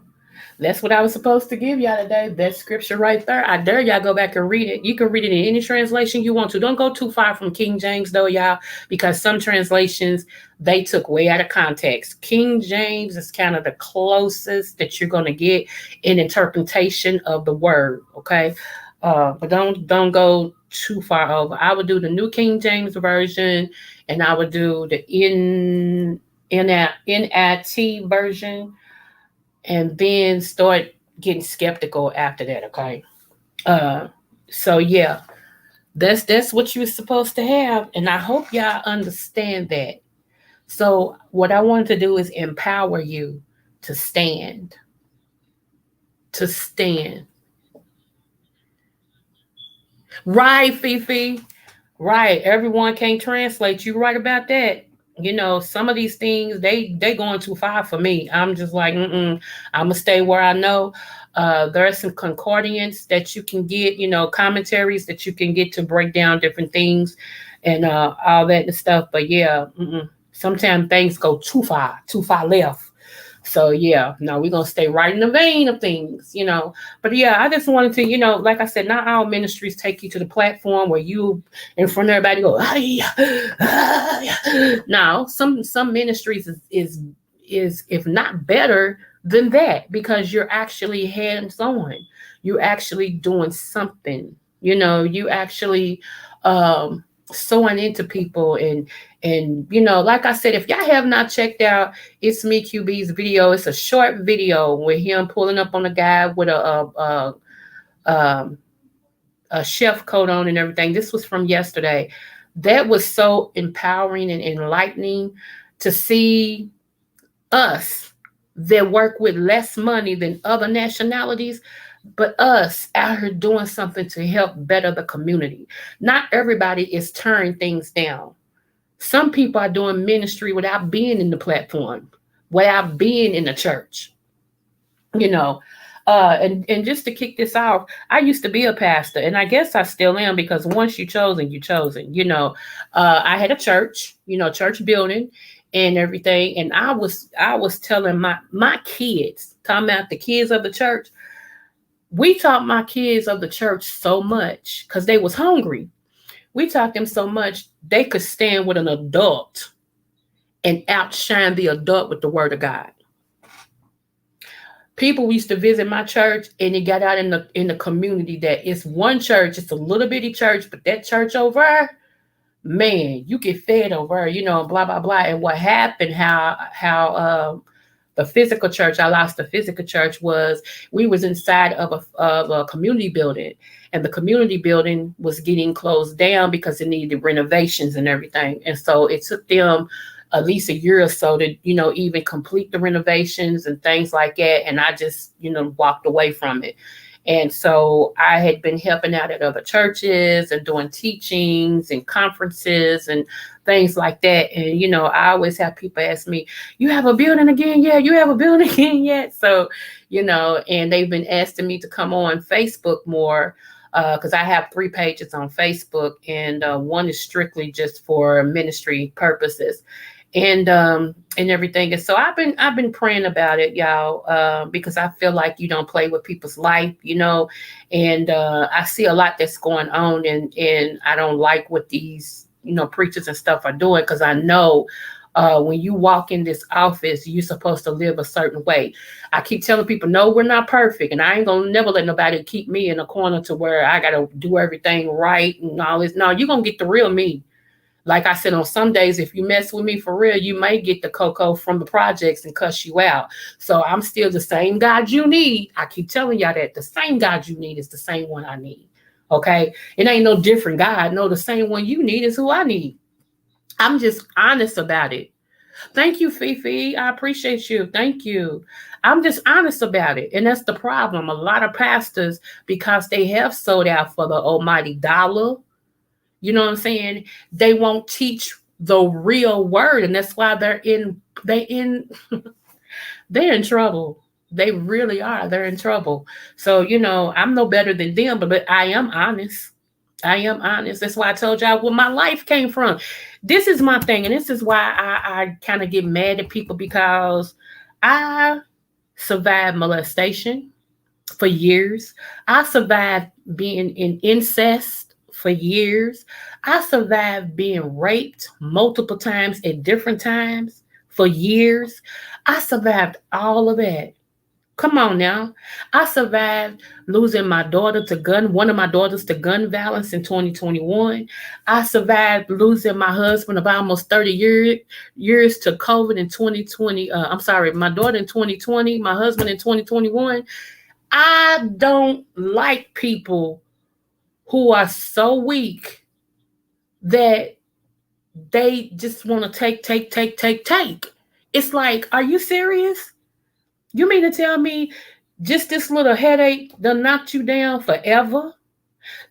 That's what I was supposed to give y'all today. That scripture right there. I dare y'all go back and read it. You can read it in any translation you want to. Don't go too far from King James though, y'all, because some translations they took way out of context. King James is kind of the closest that you're gonna get in interpretation of the word. Okay. But don't go too far over. I would do the New King James version, and I would do the NIT version, and then start getting skeptical after that. Okay. Uh, so yeah, that's what you're supposed to have, and I hope y'all understand that. So what I wanted to do is empower you to stand, to stand. Right, Fifi. Right. Everyone can't translate. You right about that. You know, some of these things they going too far for me. I'm just like, I'm gonna stay where I know. There are some concordance that you can get, commentaries that you can get to break down different things and all that and stuff. But yeah, sometimes things go too far left. So yeah, no, we're gonna stay right in the vein of things. But yeah, I just wanted to, like I said, not all ministries take you to the platform where you in front of everybody go, ay, ay. No, some ministries is if not better than that because you're actually hands on. You're actually doing something. You actually sewing into people and like I said, if y'all have not checked out It's Me QB's video, it's a short video with him pulling up on a guy with um, a chef coat on and everything. This was from yesterday. That was so empowering and enlightening to see us that work with less money than other nationalities, but us out here doing something to help better the community. Not everybody is tearing things down. Some people are doing ministry without being in the platform, without being in the church, you know. And just to kick this off, I used to be a pastor, and I guess I still am because once you're chosen, you're chosen. I had a church, church building and everything, and I was telling my kids, talking about the kids of the church. We taught my kids of the church so much because they was hungry. We taught them so much they could stand with an adult and outshine the adult with the word of God. People used to visit my church and it got out in the community that it's one church, it's a little bitty church, but that church over there, man, you get fed over, blah blah blah. And what happened, how the physical church, I lost the physical church, was we was inside of a community building, and the community building was getting closed down because it needed renovations and everything. And so it took them at least a year or so to, even complete the renovations and things like that. And I just, walked away from it. And so I had been helping out at other churches and doing teachings and conferences and things like that. And, I always have people ask me, you have a building again yet? You have a building again yet? So, and they've been asking me to come on Facebook more because I have 3 pages on Facebook, and one is strictly just for ministry purposes and everything. And so I've been praying about it, y'all, because I feel like you don't play with people's life, and I see a lot that's going on, and I don't like what these preachers and stuff are doing, because I know when you walk in this office, you're supposed to live a certain way. I keep telling people, no, we're not perfect, and I ain't gonna never let nobody keep me in a corner to where I gotta do everything right and all this. No, you're gonna get the real me. Like I said, on some days, if you mess with me for real, you may get the cocoa from the projects and cuss you out. So I'm still the same God you need. I keep telling y'all that the same God you need is the same one I need. Okay? It ain't no different God. No, the same one you need is who I need. I'm just honest about it. Thank you, Fifi. I appreciate you. Thank you. I'm just honest about it. And that's the problem. A lot of pastors, because they have sold out for the almighty dollar, you know what I'm saying? They won't teach the real word. And that's why they're in trouble. They really are. They're in trouble. So, I'm no better than them, but I am honest. I am honest. That's why I told y'all where my life came from. This is my thing, and this is why I kind of get mad at people, because I survived molestation for years. I survived being in incest for years. I survived being raped multiple times at different times for years. I survived all of that. Come on now. I survived losing one of my daughters to gun violence in 2021. I survived losing my husband of almost 30 years to COVID in 2020. I'm sorry, my daughter in 2020, my husband in 2021. I don't like people who are so weak that they just want to take. It's like, are you serious? You mean to tell me just this little headache done knocked you down forever?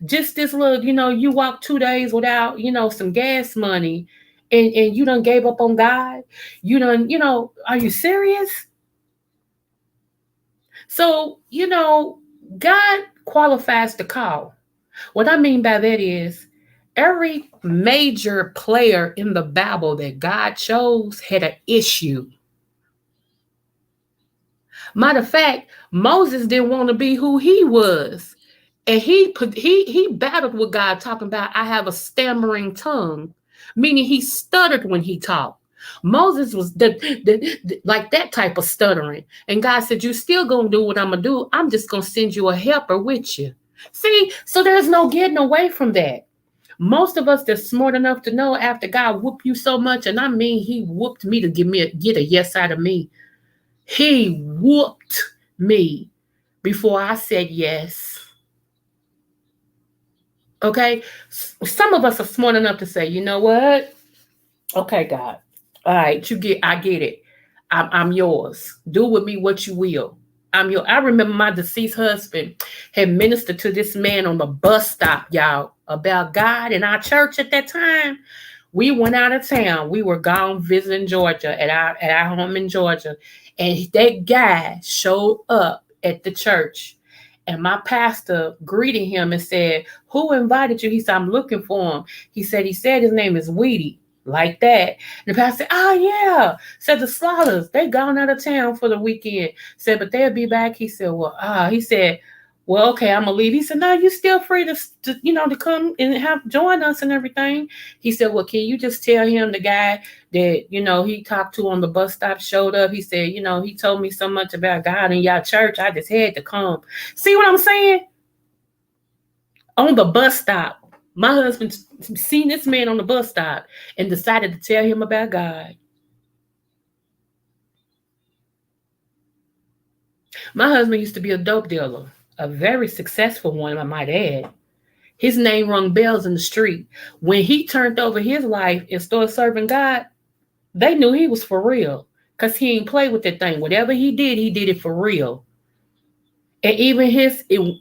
Just this little, you walk 2 days without, some gas money, and you done gave up on God? You done, are you serious? So, God qualifies the call. What I mean by that is every major player in the Bible that God chose had an issue. Matter of fact, Moses didn't want to be who he was. And he battled with God, talking about, I have a stammering tongue, meaning he stuttered when he talked. Moses was like that type of stuttering. And God said, you still gonna do what I'm gonna do. I'm just gonna send you a helper with you. See, so there's no getting away from that. Most of us that's smart enough to know, after God whooped you so much, and I mean he whooped me to get a yes out of me. He whooped me before I said yes. Okay? Some of us are smart enough to say, you know what? Okay, God. All right, I get it. I'm yours. Do with me what you will. I remember my deceased husband had ministered to this man on the bus stop, y'all, about God in our church at that time. We went out of town. We were gone visiting Georgia at our home in Georgia. And that guy showed up at the church. And my pastor greeted him and said, who invited you? He said, I'm looking for him. He said his name is Weedy. Like that. And the pastor said, oh yeah. Said the Slaughters, they gone out of town for the weekend. Said, but they'll be back. He said, he said, well, okay, I'm gonna leave. He said, no, you're still free to come and join us and everything. He said, well, can you just tell him the guy that, he talked to on the bus stop showed up? He said, he told me so much about God and y'all church. I just had to come. See what I'm saying? On the bus stop. My husband seen this man on the bus stop and decided to tell him about God. My husband used to be a dope dealer, a very successful one, I might add. His name rung bells in the street. When he turned over his life and started serving God, they knew he was for real, because he ain't play with that thing. Whatever he did it for real. And even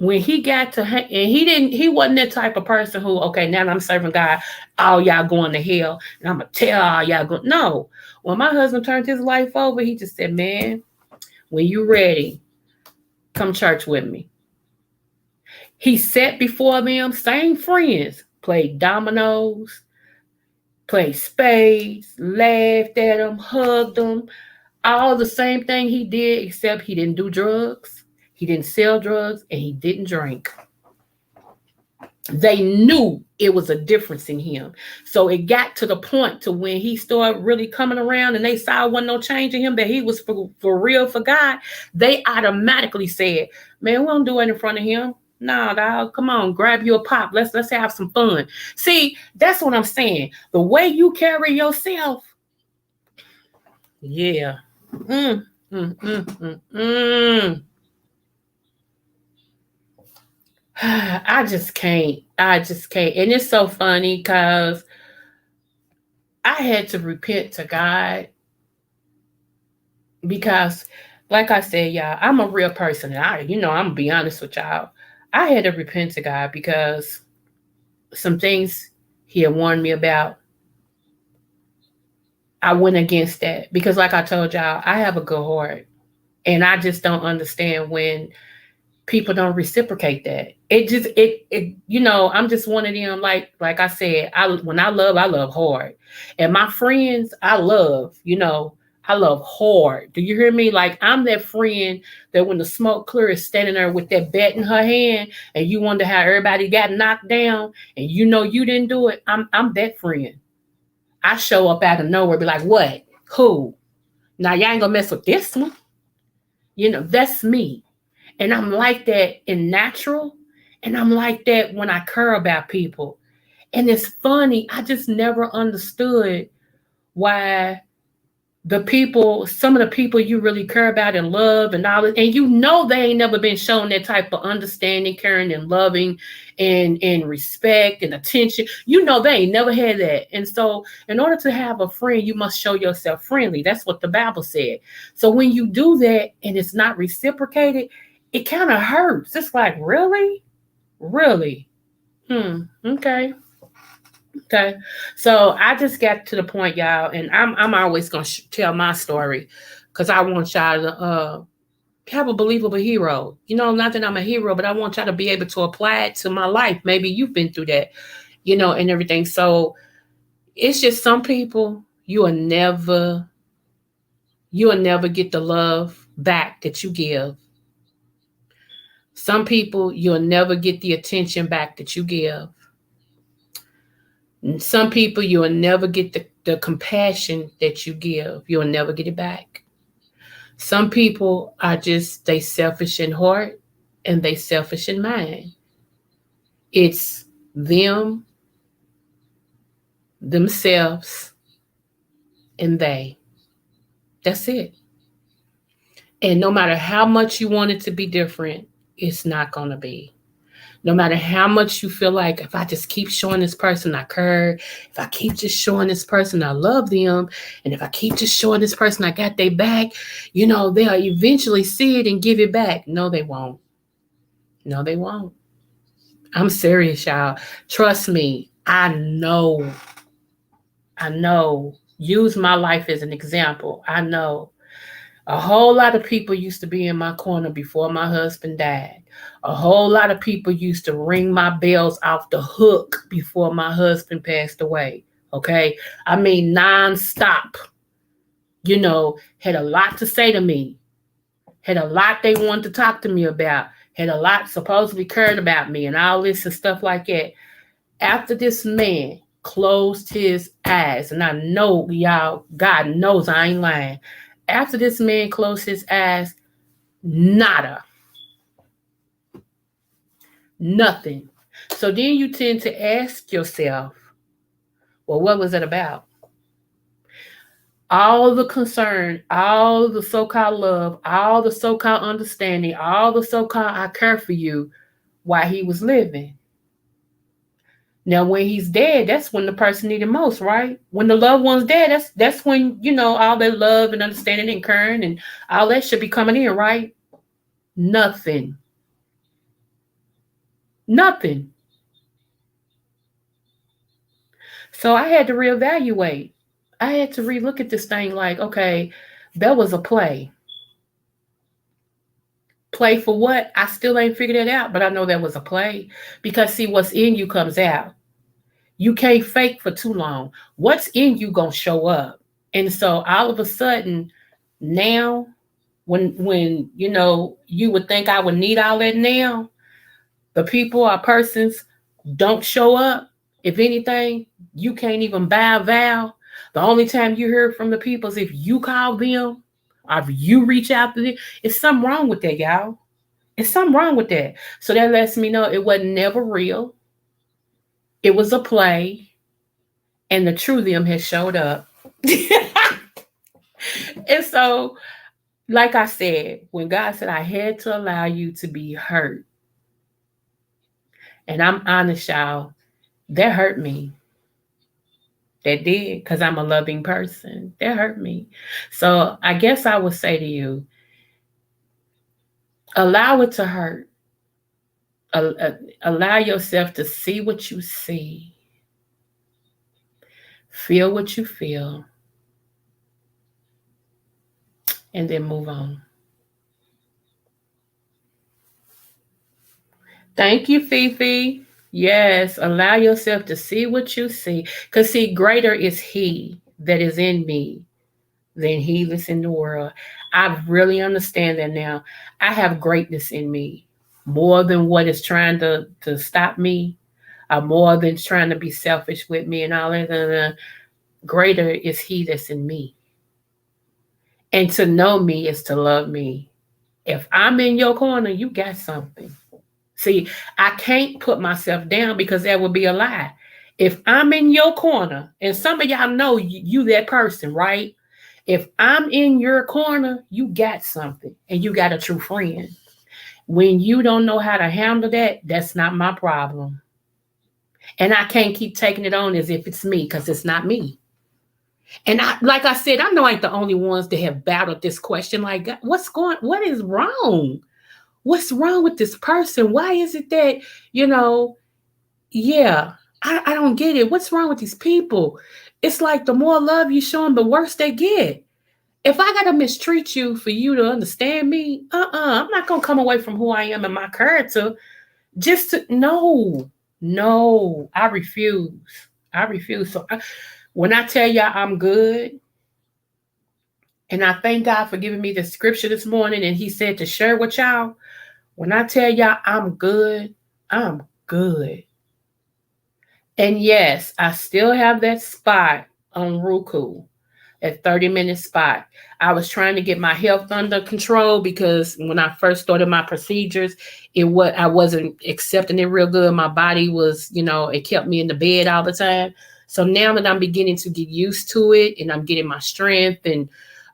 when he got to, and he wasn't that type of person who, okay, now I'm serving God, all y'all going to hell, and I'm going to tell all y'all go. No. When my husband turned his life over, he just said, man, when you ready, come church with me. He sat before them, same friends, played dominoes, played spades, laughed at them, hugged them, all the same thing he did, except he didn't do drugs. He didn't sell drugs, and he didn't drink. They knew it was a difference in him. So it got to the point to when he started really coming around and they saw wasn't no change in him, that he was for real for God. They automatically said, man, we don't do it in front of him. Nah, dog, come on, grab you a pop. Let's have some fun. See, that's what I'm saying. The way you carry yourself, yeah. Mm, mm. I just can't. I just can't. And it's so funny because I had to repent to God because, like I said, y'all, I'm a real person. And I'm gonna be honest with y'all. I had to repent to God because some things He had warned me about, I went against that because, like I told y'all, I have a good heart, and I just don't understand when people don't reciprocate that. It just I'm just one of them. Like I said, when I love hard, and my friends, I love hard. Do you hear me? Like I'm that friend that when the smoke clear is standing there with that bat in her hand, and you wonder how everybody got knocked down, and you didn't do it. I'm that friend. I show up out of nowhere, be like, what? Who? Now y'all ain't gonna mess with this one. That's me. And I'm like that in natural. And I'm like that when I care about people. And it's funny, I just never understood why some of the people you really care about and love and all that, and they ain't never been shown that type of understanding, caring, and loving, and respect and attention. They ain't never had that. And so, in order to have a friend, you must show yourself friendly. That's what the Bible said. So when you do that and it's not reciprocated, it kind of hurts. It's like, really, really. Okay. Okay. So I just got to the point, y'all, and I'm always gonna tell my story because I want y'all to have a believable hero. Not that I'm a hero, but I want y'all to be able to apply it to my life. Maybe you've been through that, and everything. So it's just some people you'll never get the love back that you give. Some people you'll never get the attention back that you give. Some people you'll never get the compassion that you give. You'll never get it back. Some people are just they selfish in heart and they selfish in mind. It's them, themselves, and they. That's it. And no matter how much you want it to be different, it's not going to be. No matter how much you feel like, if I just keep showing this person I care, if I keep just showing this person I love them, and if I keep just showing this person I got their back, they'll eventually see it and give it back. No, they won't. No, they won't. I'm serious, y'all. Trust me. I know. I know. Use my life as an example. I know. A whole lot of people used to be in my corner before my husband died. A whole lot of people used to ring my bells off the hook before my husband passed away. Okay. I mean, nonstop. Had a lot to say to me, had a lot they wanted to talk to me about, had a lot supposedly cared about me, and all this and stuff like that. After this man closed his eyes, and I know y'all, God knows I ain't lying. After this man closed his eyes, nada. Nothing. So then you tend to ask yourself, well, what was it about? All the concern, all the so called love, all the so called understanding, all the so called I care for you while he was living. Now, when he's dead, that's when the person needed most, right? When the loved one's dead, that's when, all that love and understanding and caring and all that should be coming in, right? Nothing. Nothing. So I had to reevaluate. I had to relook at this thing like, okay, that was a play. Play for what? I still ain't figured it out, but I know that was a play. Because see, what's in you comes out. You can't fake for too long. What's in you gonna show up. And so all of a sudden, now, when you would think I would need all that now, the people or persons don't show up. If anything, you can't even buy a vow. The only time you hear from the people is if you call them or if you reach out to them. It's something wrong with that, y'all. It's something wrong with that. So that lets me know it wasn't never real. It was a play, and the true them has showed up. And so, like I said, when God said I had to allow you to be hurt, and I'm honest, y'all, that hurt me. That did, because I'm a loving person. That hurt me. So I guess I would say to you, allow it to hurt. Allow yourself to see what you see, feel what you feel, and then move on. Thank you, Fifi. Yes, allow yourself to see what you see. Because, see, greater is He that is in me than he that's in the world. I really understand that now. I have greatness in me more than what is trying to stop me, more than trying to be selfish with me and all that. Greater is He that's in me. And to know me is to love me. If I'm in your corner, you got something. See, I can't put myself down because that would be a lie. If I'm in your corner, and some of y'all know you that person, right? If I'm in your corner, you got something and you got a true friend. When you don't know how to handle that, that's not my problem. And I can't keep taking it on as if it's me because it's not me. And like I said, I know I ain't the only ones that have battled this question. Like, what is wrong? What's wrong with this person? Why is it that, you know, yeah, I don't get it. What's wrong with these people? It's like the more love you show them, the worse they get. If I gotta mistreat you for you to understand me, I'm not gonna come away from who I am and my character just to no, I refuse. I refuse. So when I tell y'all I'm good, and I thank God for giving me the scripture this morning, and He said to share with y'all. When I tell y'all I'm good, I'm good. And yes, I still have that spot on Roku, at 30-minute spot. I was trying to get my health under control because when I first started my procedures, I wasn't accepting it real good. My body was, it kept me in the bed all the time. So now that I'm beginning to get used to it and I'm getting my strength and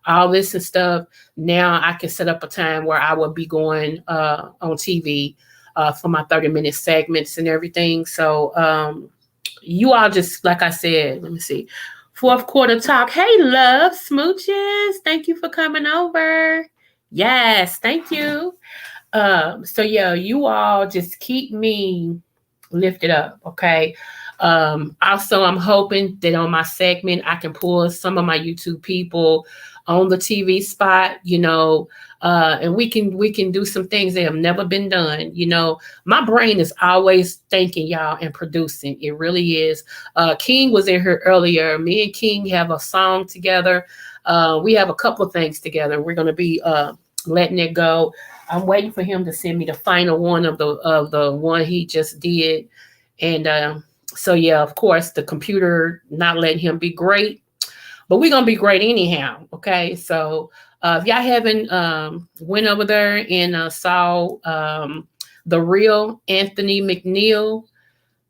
all this and stuff, now I can set up a time where I will be going on TV for my 30-minute segments and everything. So you all just, like I said, let me see. Fourth quarter talk. Hey, love, smooches. Thank you for coming over. Yes, thank you. So yeah, you all just keep me lifted up, okay? Also, I'm hoping that on my segment, I can pull some of my YouTube people on the TV spot, and we can do some things that have never been done. My brain is always thinking, y'all, and producing. It really is. King was in here earlier. Me and King have a song together. We have a couple of things together. We're gonna be letting it go. I'm waiting for him to send me the final one of the one he just did, and so yeah, of course, the computer not letting him be great. But we're gonna be great anyhow, okay? So if y'all haven't went over there and saw the real Anthony McNeil,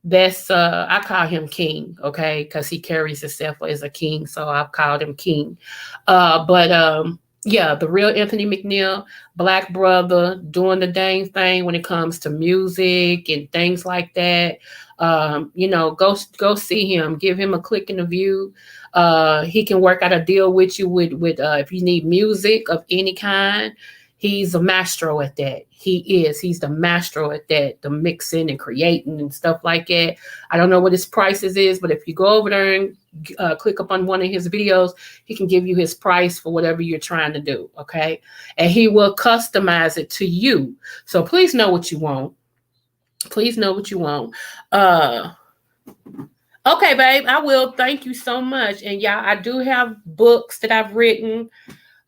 that's I call him King, okay? Because he carries himself as a king, so I've called him King. But yeah, the real Anthony McNeil, Black brother, doing the dang thing when it comes to music and things like that. Go see him, give him a click in the view. He can work out a deal with you with if you need music of any kind. He's a maestro at that. He's the maestro at that, the mixing and creating and stuff like that. I don't know what his prices is, but if you go over there and click up on one of his videos, he can give you his price for whatever you're trying to do, okay? And he will customize it to you. So please know what you want. Please know what you want. Okay, babe, I will. Thank you so much. And y'all, I do have books that I've written.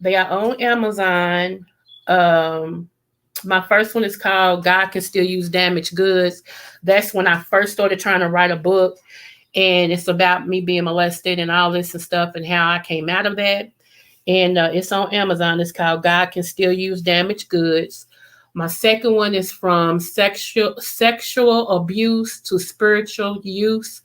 They are on Amazon. My first one is called God Can Still Use Damaged Goods. That's when I first started trying to write a book. And it's about me being molested and all this and stuff and how I came out of that. And it's on Amazon. It's called God Can Still Use Damaged Goods. My second one is from sexual abuse to spiritual use,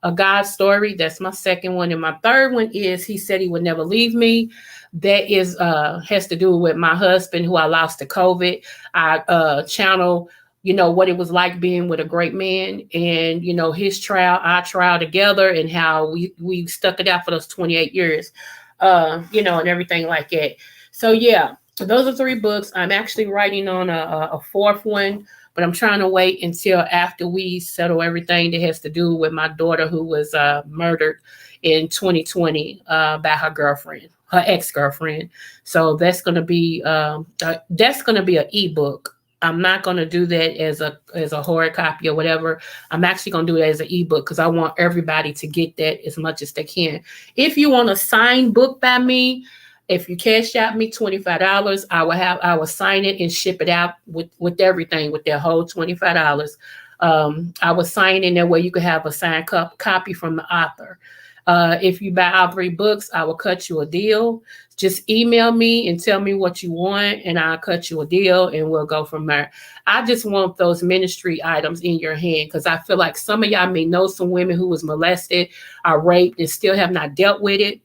a God story. That's my second one. And my third one is He Said He Would Never Leave Me. That is has to do with my husband who I lost to COVID. I channel, what it was like being with a great man, and his trial, our trial together, and how we stuck it out for those 28 years, and everything like that. So yeah, those are three books. I'm actually writing on a fourth one, but I'm trying to wait until after we settle everything that has to do with my daughter who was murdered in 2020 by her girlfriend, her ex-girlfriend. So that's gonna be an ebook. I'm not gonna do that as a hard copy or whatever. I'm actually gonna do it as an ebook because I want everybody to get that as much as they can. If you want a signed book by me, if you cash out me $25, I will sign it and ship it out with everything, with their whole $25. I will sign in that way you can have a signed copy from the author. If you buy all three books, I will cut you a deal. Just email me and tell me what you want, and I'll cut you a deal, and we'll go from there. I just want those ministry items in your hand because I feel like some of y'all may know some women who was molested or raped and still have not dealt with it.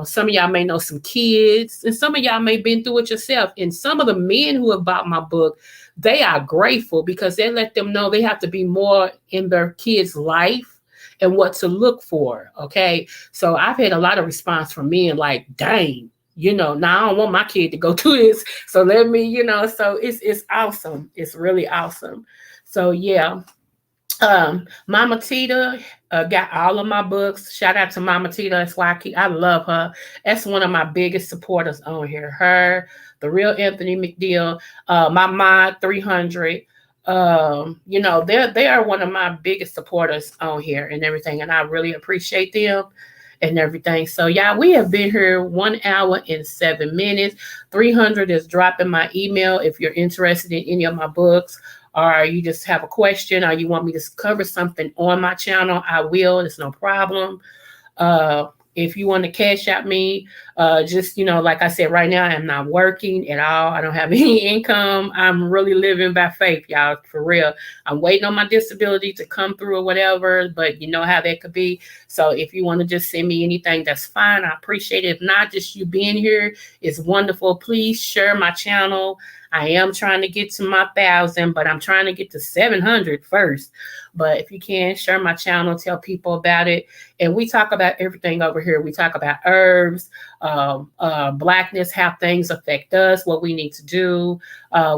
Some of y'all may know some kids, and some of y'all may have been through it yourself. And some of the men who have bought my book, they are grateful because they let them know they have to be more in their kids' life and what to look for. Okay. So I've had a lot of response from men like, dang, now I don't want my kid to go through this. So let me, so it's awesome. It's really awesome. So yeah. Mama Tita got all of my books. Shout out to Mama Tita. That's why I love her. That's one of my biggest supporters on here. Her, the real Anthony McDill, my Mod 300. They are one of my biggest supporters on here and everything, and I really appreciate them and everything. So yeah, we have been here 1 hour and 7 minutes. 300 is dropping my email if you're interested in any of my books, or you just have a question, or you want me to cover something on my channel. I will. It's no problem. If you want to cash out me, just, like I said, right now I'm not working at all. I don't have any income. I'm really living by faith, y'all, for real. I'm waiting on my disability to come through or whatever, but you know how that could be. So if you want to just send me anything, that's fine. I appreciate it. If not, just you being here is wonderful. Please share my channel. I am trying to get to my 1,000, but I'm trying to get to 700 first. But if you can, share my channel, tell people about it. And we talk about everything over here. We talk about herbs, Blackness, how things affect us, what we need to do.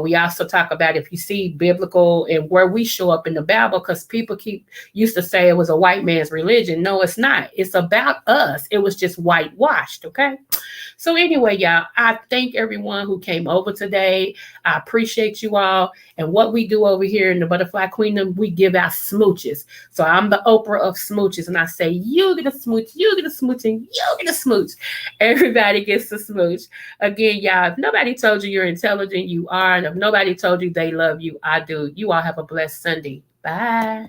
We also talk about if you see biblical and where we show up in the Bible, because people used to say it was a white man's religion. No, it's not. It's about us. It was just whitewashed, okay? So anyway, y'all, I thank everyone who came over today. I appreciate you all. And what we do over here in the Butterfly Queendom, we give out smooches. So I'm the Oprah of smooches, and I say, you get a smooch, you get a smooch, and you get a smooch. Everybody gets a smooch. Again, y'all, if nobody told you you're intelligent, you are. And if nobody told you they love you, I do. You all have a blessed Sunday. Bye.